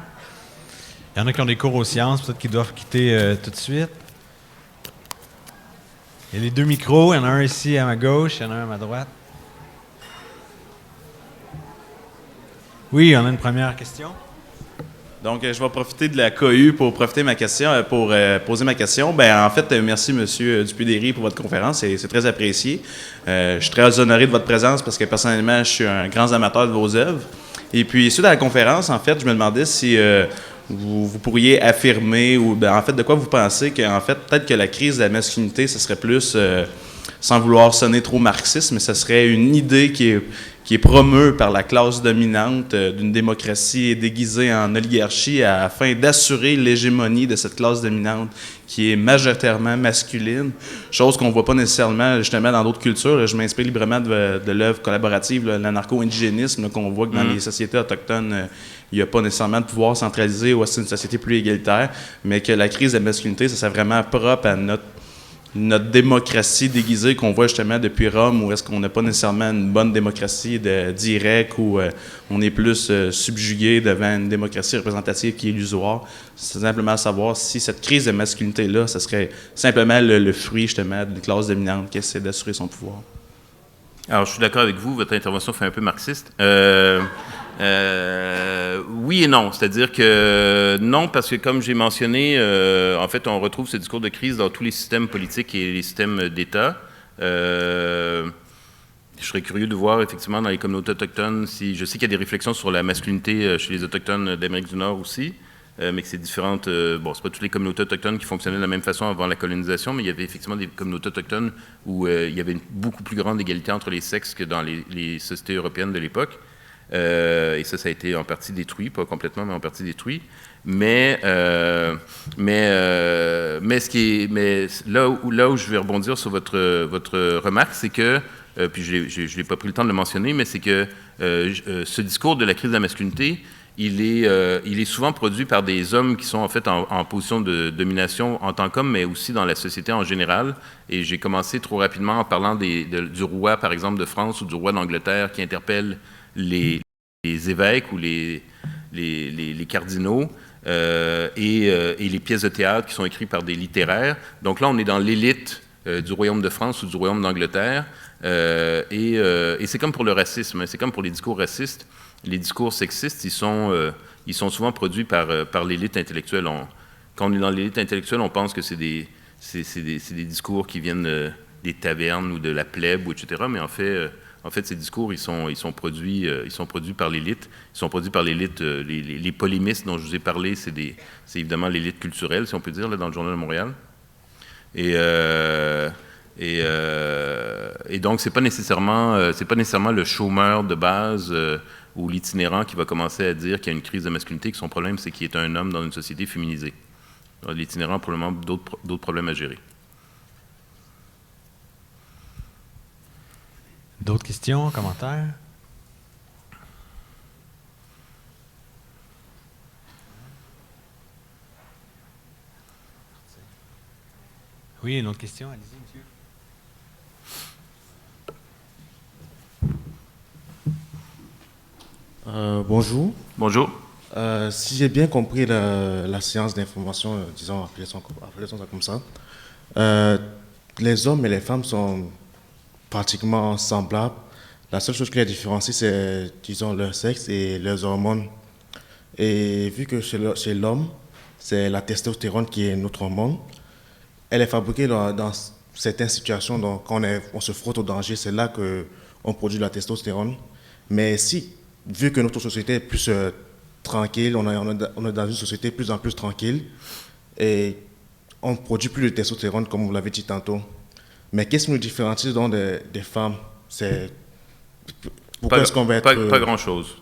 Il y en a qui ont des cours aux sciences, peut-être qui doivent quitter tout de suite. Il y a les 2 micros, il y en a un ici à ma gauche, il y en a un à ma droite. Oui, on a une première question. Donc, je vais profiter de la cohue pour poser ma question. Ben, en fait, merci, M. Dupuis-Déry, pour votre conférence. C'est très apprécié. Je suis très honoré de votre présence parce que, personnellement, je suis un grand amateur de vos œuvres. Et puis, suite à la conférence, en fait, je me demandais si vous pourriez affirmer ou, ben, en fait, de quoi vous pensez qu'en fait, peut-être que la crise de la masculinité, ce serait plus, sans vouloir sonner trop marxiste, mais ce serait une idée qui est promue par la classe dominante d'une démocratie déguisée en oligarchie afin d'assurer l'hégémonie de cette classe dominante qui est majoritairement masculine, chose qu'on ne voit pas nécessairement justement dans d'autres cultures. Là, je m'inspire librement de l'œuvre collaborative, l'anarcho-indigénisme, qu'on voit que dans les sociétés autochtones, il n'y a pas nécessairement de pouvoir centralisé ou c'est une société plus égalitaire, mais que la crise de la masculinité, ça c'est vraiment propre à notre démocratie déguisée qu'on voit justement depuis Rome, où est-ce qu'on n'a pas nécessairement une bonne démocratie directe, où on est plus subjugué devant une démocratie représentative qui est illusoire. C'est simplement savoir si cette crise de masculinité-là, ce serait simplement le fruit justement d'une classe dominante qui essaie d'assurer son pouvoir. Alors, je suis d'accord avec vous, votre intervention fait un peu marxiste. Oui et non, c'est-à-dire que non, parce que comme j'ai mentionné, en fait, on retrouve ce discours de crise dans tous les systèmes politiques et les systèmes d'État. Je serais curieux de voir effectivement dans les communautés autochtones, je sais qu'il y a des réflexions sur la masculinité chez les autochtones d'Amérique du Nord aussi, mais que c'est différentes. Bon, c'est pas toutes les communautés autochtones qui fonctionnaient de la même façon avant la colonisation, mais il y avait effectivement des communautés autochtones où il y avait une beaucoup plus grande égalité entre les sexes que dans les sociétés européennes de l'époque. Et ça a été en partie détruit, pas complètement, mais en partie détruit. Mais là où je vais rebondir sur votre remarque, c'est que, puis je n'ai pas pris le temps de le mentionner, mais c'est que ce discours de la crise de la masculinité, il est souvent produit par des hommes qui sont en fait en position de domination en tant qu'hommes, mais aussi dans la société en général. Et j'ai commencé trop rapidement en parlant du roi, par exemple, de France ou du roi d'Angleterre qui interpelle les évêques ou les cardinaux et les pièces de théâtre qui sont écrites par des littéraires. Donc là, on est dans l'élite du royaume de France ou du royaume d'Angleterre. Et c'est comme pour le racisme, hein, c'est comme pour les discours racistes. Les discours sexistes, ils sont souvent produits par l'élite intellectuelle. Quand on est dans l'élite intellectuelle, on pense que c'est des discours qui viennent des tavernes ou de la plèbe, ou etc. Mais en fait, ces discours, ils sont produits par l'élite. Ils sont produits par l'élite. Les polémistes dont je vous ai parlé, c'est évidemment l'élite culturelle, si on peut dire, là, dans le Journal de Montréal. Et donc, c'est pas nécessairement le chômeur de base ou l'itinérant qui va commencer à dire qu'il y a une crise de masculinité, que son problème, c'est qu'il est un homme dans une société féminisée. L'itinérant a probablement d'autres problèmes à gérer. D'autres questions, commentaires? Oui, une autre question, allez-y, monsieur. Bonjour. Bonjour. Si j'ai bien compris la séance d'information, disons, appelons ça comme ça, les hommes et les femmes sont pratiquement semblables. La seule chose qui les différencie, c'est, disons, leur sexe et leurs hormones. Et vu que chez l'homme, c'est la testostérone qui est notre hormone, elle est fabriquée dans certaines situations. Donc, quand on se frotte au danger, c'est là on produit de la testostérone. Mais si, vu que notre société est plus tranquille, on est dans une société de plus en plus tranquille, et on ne produit plus de testostérone, comme vous l'avez dit tantôt. Mais qu'est-ce qui nous différencie donc des femmes? C'est pourquoi est-ce qu'on va être... Pas grand-chose.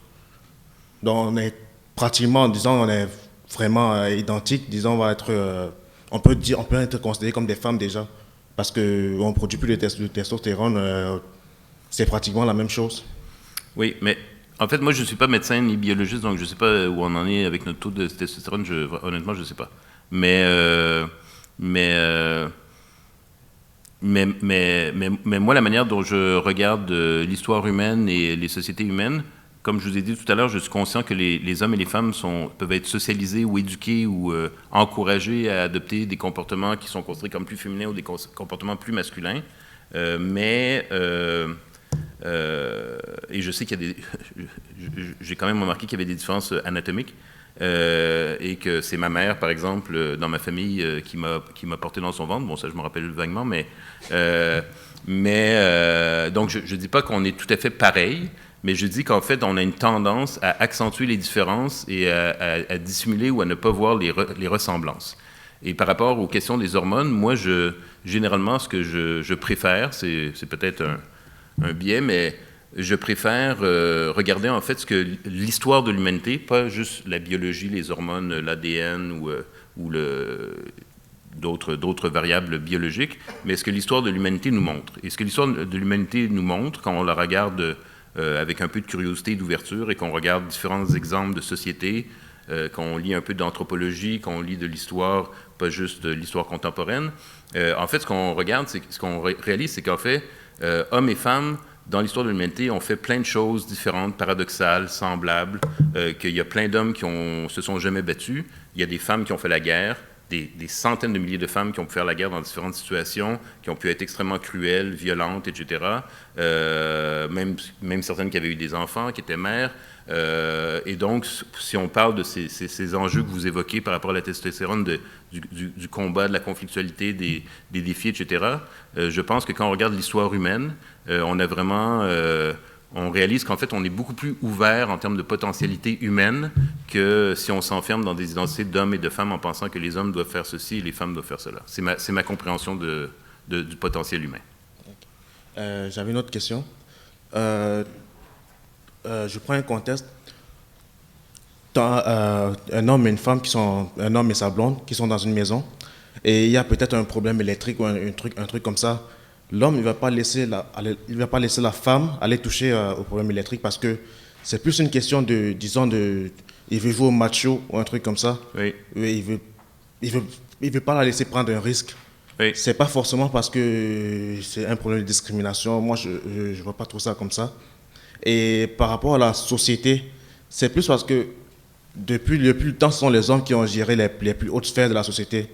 Donc on est pratiquement, disons, on est vraiment identiques. Disons, on peut être considéré comme des femmes déjà, parce qu'on ne produit plus de testostérone. C'est pratiquement la même chose. Oui, mais en fait, moi, je ne suis pas médecin ni biologiste, donc je ne sais pas où on en est avec notre taux de testostérone. Honnêtement, je ne sais pas. Mais moi, la manière dont je regarde l'histoire humaine et les sociétés humaines, comme je vous ai dit tout à l'heure, je suis conscient que les hommes et les femmes peuvent être socialisés ou éduqués ou encouragés à adopter des comportements qui sont considérés comme plus féminins ou des comportements plus masculins. Et je sais qu'il y a j'ai quand même remarqué qu'il y avait des différences anatomiques. Et que c'est ma mère, par exemple, dans ma famille, qui m'a porté dans son ventre. Bon, ça, je me rappelle vaguement, donc, je ne dis pas qu'on est tout à fait pareil, mais je dis qu'en fait, on a une tendance à accentuer les différences et à dissimuler ou à ne pas voir les ressemblances. Et par rapport aux questions des hormones, moi, généralement, ce que je préfère, c'est peut-être un biais, mais je préfère regarder en fait ce que l'histoire de l'humanité, pas juste la biologie, les hormones, l'ADN ou d'autres variables biologiques, mais ce que l'histoire de l'humanité nous montre. Et ce que l'histoire de l'humanité nous montre, quand on la regarde avec un peu de curiosité et d'ouverture et qu'on regarde différents exemples de sociétés, qu'on lit un peu d'anthropologie, qu'on lit de l'histoire, pas juste de l'histoire contemporaine, en fait, ce qu'on regarde, ce qu'on réalise, c'est qu'en fait, hommes et femmes, dans l'histoire de l'humanité, on fait plein de choses différentes, paradoxales, semblables, qu'il y a plein d'hommes qui se sont jamais battus, il y a des femmes qui ont fait la guerre, des centaines de milliers de femmes qui ont pu faire la guerre dans différentes situations, qui ont pu être extrêmement cruelles, violentes, etc. Même certaines qui avaient eu des enfants, qui étaient mères. Et donc, si on parle de ces enjeux que vous évoquez par rapport à la testostérone, du combat, de la conflictualité, des défis, etc., je pense que quand on regarde l'histoire humaine, on réalise qu'en fait, on est beaucoup plus ouvert en termes de potentialité humaine que si on s'enferme dans des identités d'hommes et de femmes en pensant que les hommes doivent faire ceci et les femmes doivent faire cela. C'est ma compréhension du potentiel humain. J'avais une autre question. Je prends un contexte. Un homme et une femme un homme et sa blonde qui sont dans une maison et il y a peut-être un problème électrique ou un truc comme ça. L'homme, il ne va pas laisser la femme aller toucher au problème électrique parce que c'est plus une question il veut jouer au macho ou un truc comme ça. Oui. Il veut pas la laisser prendre un risque. Oui. C'est pas forcément parce que c'est un problème de discrimination. Moi, je vois pas trop ça comme ça. Et par rapport à la société, c'est plus parce que depuis le temps, ce sont les hommes qui ont géré les plus hautes sphères de la société.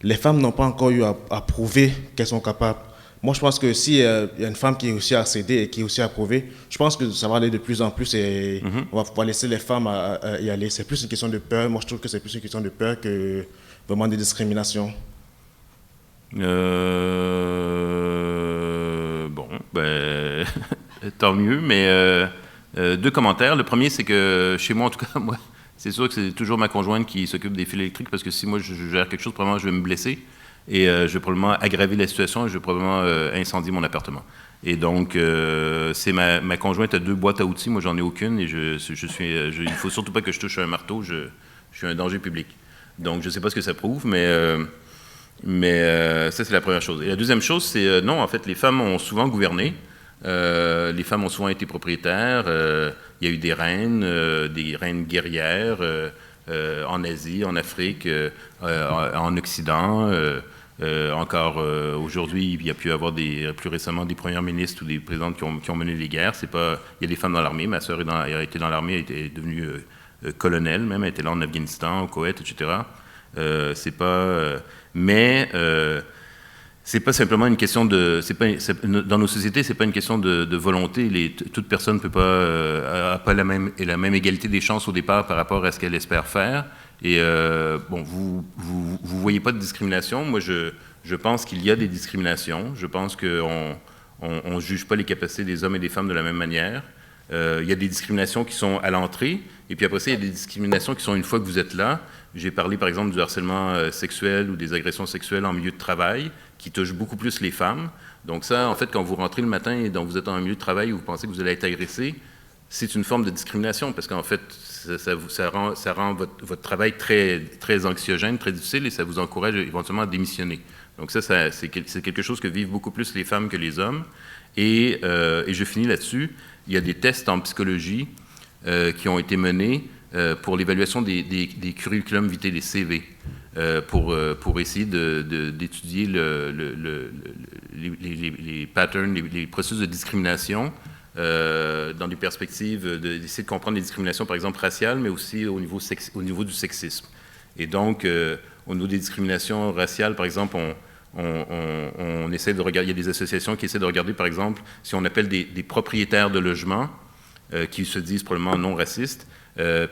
Les femmes n'ont pas encore eu à prouver qu'elles sont capables. Moi, je pense que s'il y a une femme qui réussit à céder et qui réussit à prouver, je pense que ça va aller de plus en plus et on va pouvoir laisser les femmes y aller. C'est plus une question de peur. Moi, je trouve que c'est plus une question de peur que vraiment de discrimination. Tant mieux, mais deux commentaires. Le premier, c'est que chez moi, en tout cas, moi, c'est sûr que c'est toujours ma conjointe qui s'occupe des fils électriques parce que si moi je gère quelque chose, probablement je vais me blesser. Et je vais probablement aggraver la situation et je vais probablement incendier mon appartement. Et donc, c'est ma conjointe a 2 boîtes à outils, moi j'en ai aucune et il ne faut surtout pas que je touche un marteau, je suis un danger public. Donc, je ne sais pas ce que ça prouve, mais ça c'est la première chose. Et la deuxième chose, c'est non, en fait, les femmes ont souvent gouverné, les femmes ont souvent été propriétaires, il y a eu des reines guerrières en Asie, en Afrique, en Occident. Encore aujourd'hui, il y a pu avoir plus récemment des premières ministres ou des présidentes qui ont mené les guerres. Il y a des femmes dans l'armée. Ma sœur a été dans l'armée, elle est devenue colonel même, elle était là en Afghanistan, au Koweït, etc. C'est pas simplement une question dans nos sociétés, c'est pas une question de volonté. Toute personne n'a pas la même égalité des chances au départ par rapport à ce qu'elle espère faire. Et vous voyez pas de discrimination. Moi, je pense qu'il y a des discriminations. Je pense qu'on on ne juge pas les capacités des hommes et des femmes de la même manière. Il y a des discriminations qui sont à l'entrée, et puis après ça, il y a des discriminations qui sont une fois que vous êtes là. J'ai parlé, par exemple, du harcèlement sexuel ou des agressions sexuelles en milieu de travail, qui touchent beaucoup plus les femmes. Donc ça, en fait, quand vous rentrez le matin et donc vous êtes en milieu de travail où vous pensez que vous allez être agressé, c'est une forme de discrimination, parce qu'en fait, ça rend votre travail très, très anxiogène, très difficile, et ça vous encourage éventuellement à démissionner. Donc ça c'est quelque chose que vivent beaucoup plus les femmes que les hommes. Et je finis là-dessus. Il y a des tests en psychologie qui ont été menés pour l'évaluation des curriculum vitae, des CV, pour essayer d'étudier les patterns, les processus de discrimination dans des perspectives d'essayer de comprendre les discriminations, par exemple raciales, mais aussi au niveau du sexisme. Et donc, au niveau des discriminations raciales, par exemple, on essaie de regarder, il y a des associations qui essaient de regarder, par exemple, si on appelle des propriétaires de logements qui se disent probablement non racistes,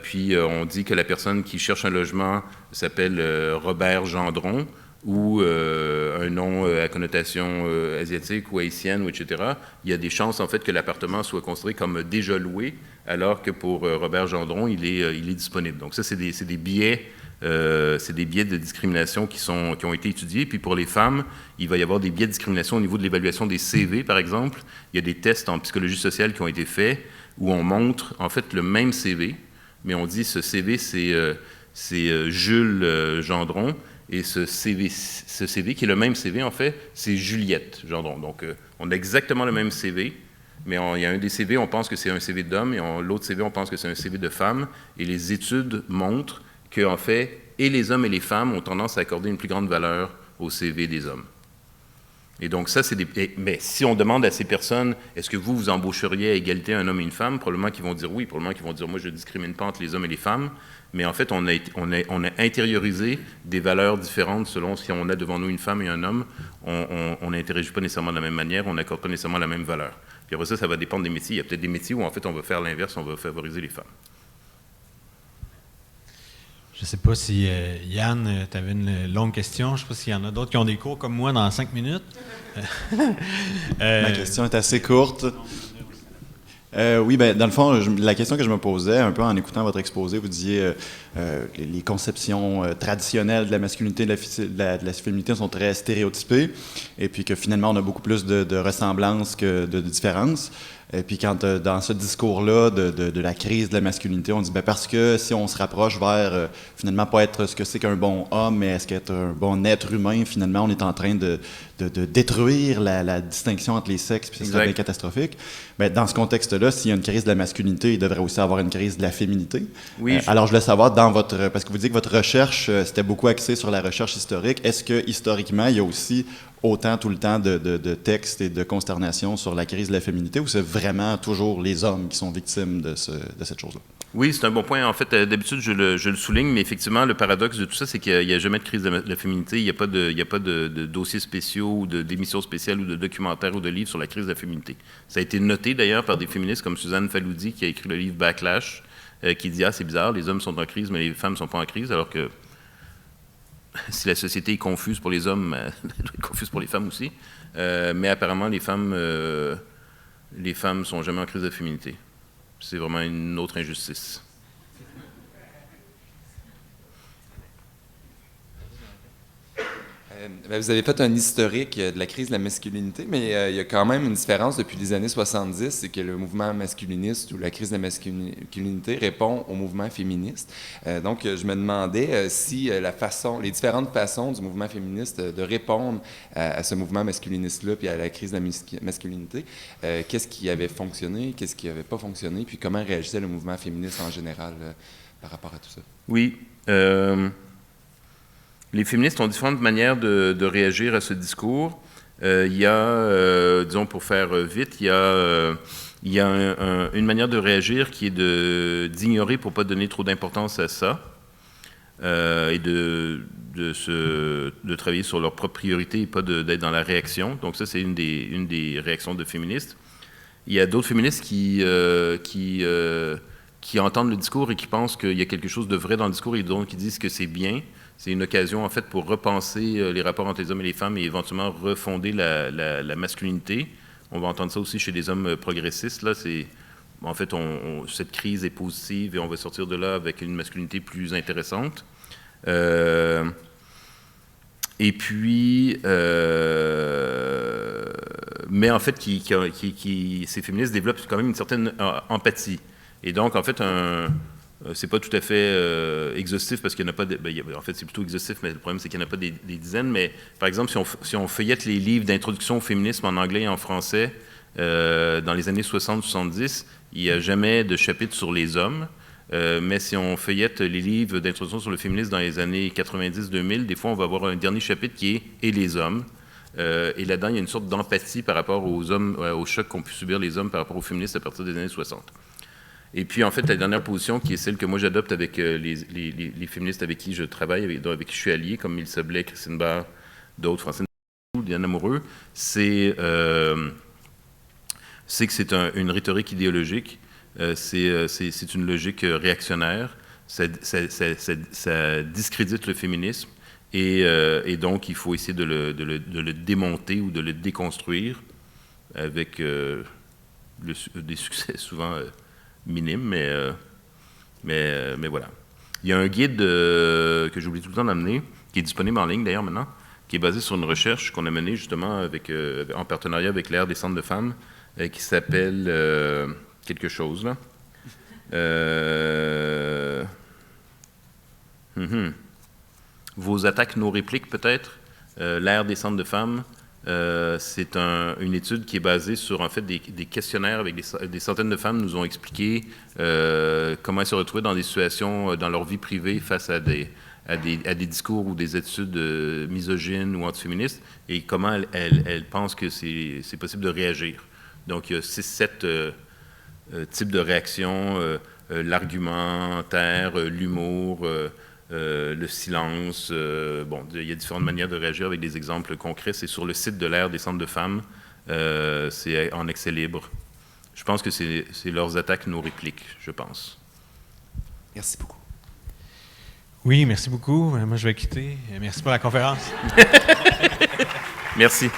puis on dit que la personne qui cherche un logement s'appelle Robert Gendron, ou un nom à connotation asiatique ou haïtienne, ou etc., il y a des chances, en fait, que l'appartement soit construit comme déjà loué, alors que pour Robert Gendron, il est disponible. Donc ça, c'est des biais de discrimination qui ont été étudiés. Puis pour les femmes, il va y avoir des biais de discrimination au niveau de l'évaluation des CV, par exemple. Il y a des tests en psychologie sociale qui ont été faits où on montre, en fait, le même CV, mais on dit ce CV, c'est Jules Gendron, et ce CV qui est le même CV, en fait, c'est Juliette Gendron. Donc, on a exactement le même CV, mais il y a un des CV, on pense que c'est un CV d'homme, et l'autre CV, on pense que c'est un CV de femme, et les études montrent qu'en fait, et les hommes et les femmes ont tendance à accorder une plus grande valeur au CV des hommes. Et donc ça, mais si on demande à ces personnes, est-ce que vous embaucheriez à égalité un homme et une femme, probablement qu'ils vont dire oui, probablement qu'ils vont dire, moi, je ne discrimine pas entre les hommes et les femmes, mais en fait, on a intériorisé des valeurs différentes selon si on a devant nous une femme et un homme, on n'interagit pas nécessairement de la même manière, on n'accorde pas nécessairement la même valeur. Puis après ça va dépendre des métiers. Il y a peut-être des métiers où, en fait, on va faire l'inverse, on va favoriser les femmes. Je ne sais pas si, Yann, tu avais une longue question. Je ne sais pas s'il y en a d'autres qui ont des cours comme moi dans 5 minutes. Ma question est assez courte. Oui, ben, dans le fond, la question que je me posais, un peu en écoutant votre exposé, vous disiez les conceptions traditionnelles de la masculinité et de la féminité sont très stéréotypées, et puis que finalement, on a beaucoup plus de ressemblances que de différences. Et puis quand dans ce discours-là de la crise de la masculinité, on dit ben parce que si on se rapproche vers finalement pas être ce que c'est qu'un bon homme, mais est-ce qu'être un bon être humain, finalement on est en train de détruire la distinction entre les sexes, puis ça serait bien catastrophique. Ben, dans ce contexte-là, s'il y a une crise de la masculinité, il devrait aussi avoir une crise de la féminité. Oui, alors je voulais savoir, parce que vous dites que votre recherche, c'était beaucoup axé sur la recherche historique, est-ce que historiquement, il y a aussi autant tout le temps de textes et de consternation sur la crise de la féminité, ou c'est vraiment toujours les hommes qui sont victimes de cette chose-là? Oui, c'est un bon point. En fait, d'habitude, je le souligne, mais effectivement, le paradoxe de tout ça, c'est qu'il n'y a jamais de crise de la féminité. Il n'y a pas de dossiers spéciaux ou d'émissions spéciales ou de documentaires ou de livres sur la crise de la féminité. Ça a été noté, d'ailleurs, par des féministes comme Suzanne Faloudi, qui a écrit le livre « Backlash », qui dit « Ah, c'est bizarre, les hommes sont en crise, mais les femmes ne sont pas en crise », alors que si la société est confuse pour les hommes, elle doit être confuse pour les femmes aussi. Mais apparemment, les femmes ne sont jamais en crise de féminité. C'est vraiment une autre injustice. Vous avez fait un historique de la crise de la masculinité, mais il y a quand même une différence depuis les années 70, c'est que le mouvement masculiniste ou la crise de la masculinité répond au mouvement féministe. Donc, je me demandais si les différentes façons du mouvement féministe de répondre à ce mouvement masculiniste-là, puis à la crise de la masculinité, qu'est-ce qui avait fonctionné, qu'est-ce qui n'avait pas fonctionné, puis comment réagissait le mouvement féministe en général par rapport à tout ça? Oui. Les féministes ont différentes manières de réagir à ce discours. Il y a, disons pour faire vite, il y a une manière de réagir qui est d'ignorer pour ne pas donner trop d'importance à ça et de travailler sur leurs propres priorités et pas d'être dans la réaction. Donc ça, c'est une des réactions de féministes. Il y a d'autres féministes qui entendent le discours et qui pensent qu'il y a quelque chose de vrai dans le discours et donc qui disent que c'est bien. C'est une occasion, en fait, pour repenser les rapports entre les hommes et les femmes et éventuellement refonder la masculinité On va entendre ça aussi chez les hommes progressistes. Là, en fait, cette crise est positive et on va sortir de là avec une masculinité plus intéressante. Et puis, mais en fait, ces féministes développent quand même une certaine empathie. Et donc, en fait, c'est pas tout à fait exhaustif parce qu'il n'y en a pas. En fait, c'est plutôt exhaustif, mais le problème, c'est qu'il n'y en a pas des dizaines. Mais par exemple, si on feuillette les livres d'introduction au féminisme en anglais et en français dans les années 60-70, il n'y a jamais de chapitre sur les hommes. Mais si on feuillette les livres d'introduction sur le féminisme dans les années 90-2000, des fois, on va avoir un dernier chapitre qui est « Et les hommes ». Et là-dedans, il y a une sorte d'empathie par rapport aux hommes, au choc qu'ont pu subir les hommes par rapport aux féministes à partir des années 60. Et puis, en fait, la dernière position, qui est celle que moi j'adopte avec les féministes avec qui je travaille, avec qui je suis allié, comme Mélissa Blais, Christine Barre, d'autres, Francine Diane Amoureux, c'est que c'est une rhétorique idéologique, c'est une logique réactionnaire, ça discrédite le féminisme, et donc il faut essayer de le démonter ou de le déconstruire avec des succès souvent minimes, mais voilà. Il y a un guide que j'oublie tout le temps d'amener, qui est disponible en ligne d'ailleurs maintenant, qui est basé sur une recherche qu'on a menée justement en partenariat avec l'Aire des centres de femmes, qui s'appelle quelque chose, là. Vos attaques, nos répliques, peut-être. L'Aire des centres de femmes, c'est une étude qui est basée sur, en fait, des questionnaires avec des centaines de femmes nous ont expliqué comment elles se retrouvaient dans des situations dans leur vie privée face à des discours ou des attitudes misogynes ou antiféministes et comment elles pensent que c'est possible de réagir. Donc, il y a 6-7 types de réactions, l'argumentaire, l'humour, le silence. Bon, il y a différentes manières de réagir avec des exemples concrets. C'est sur le site de l'Aire des centres de femmes. C'est en accès libre. Je pense que c'est leurs attaques, nos répliques, je pense. Merci beaucoup. Oui, merci beaucoup. Moi, je vais quitter. Merci pour la conférence. Merci.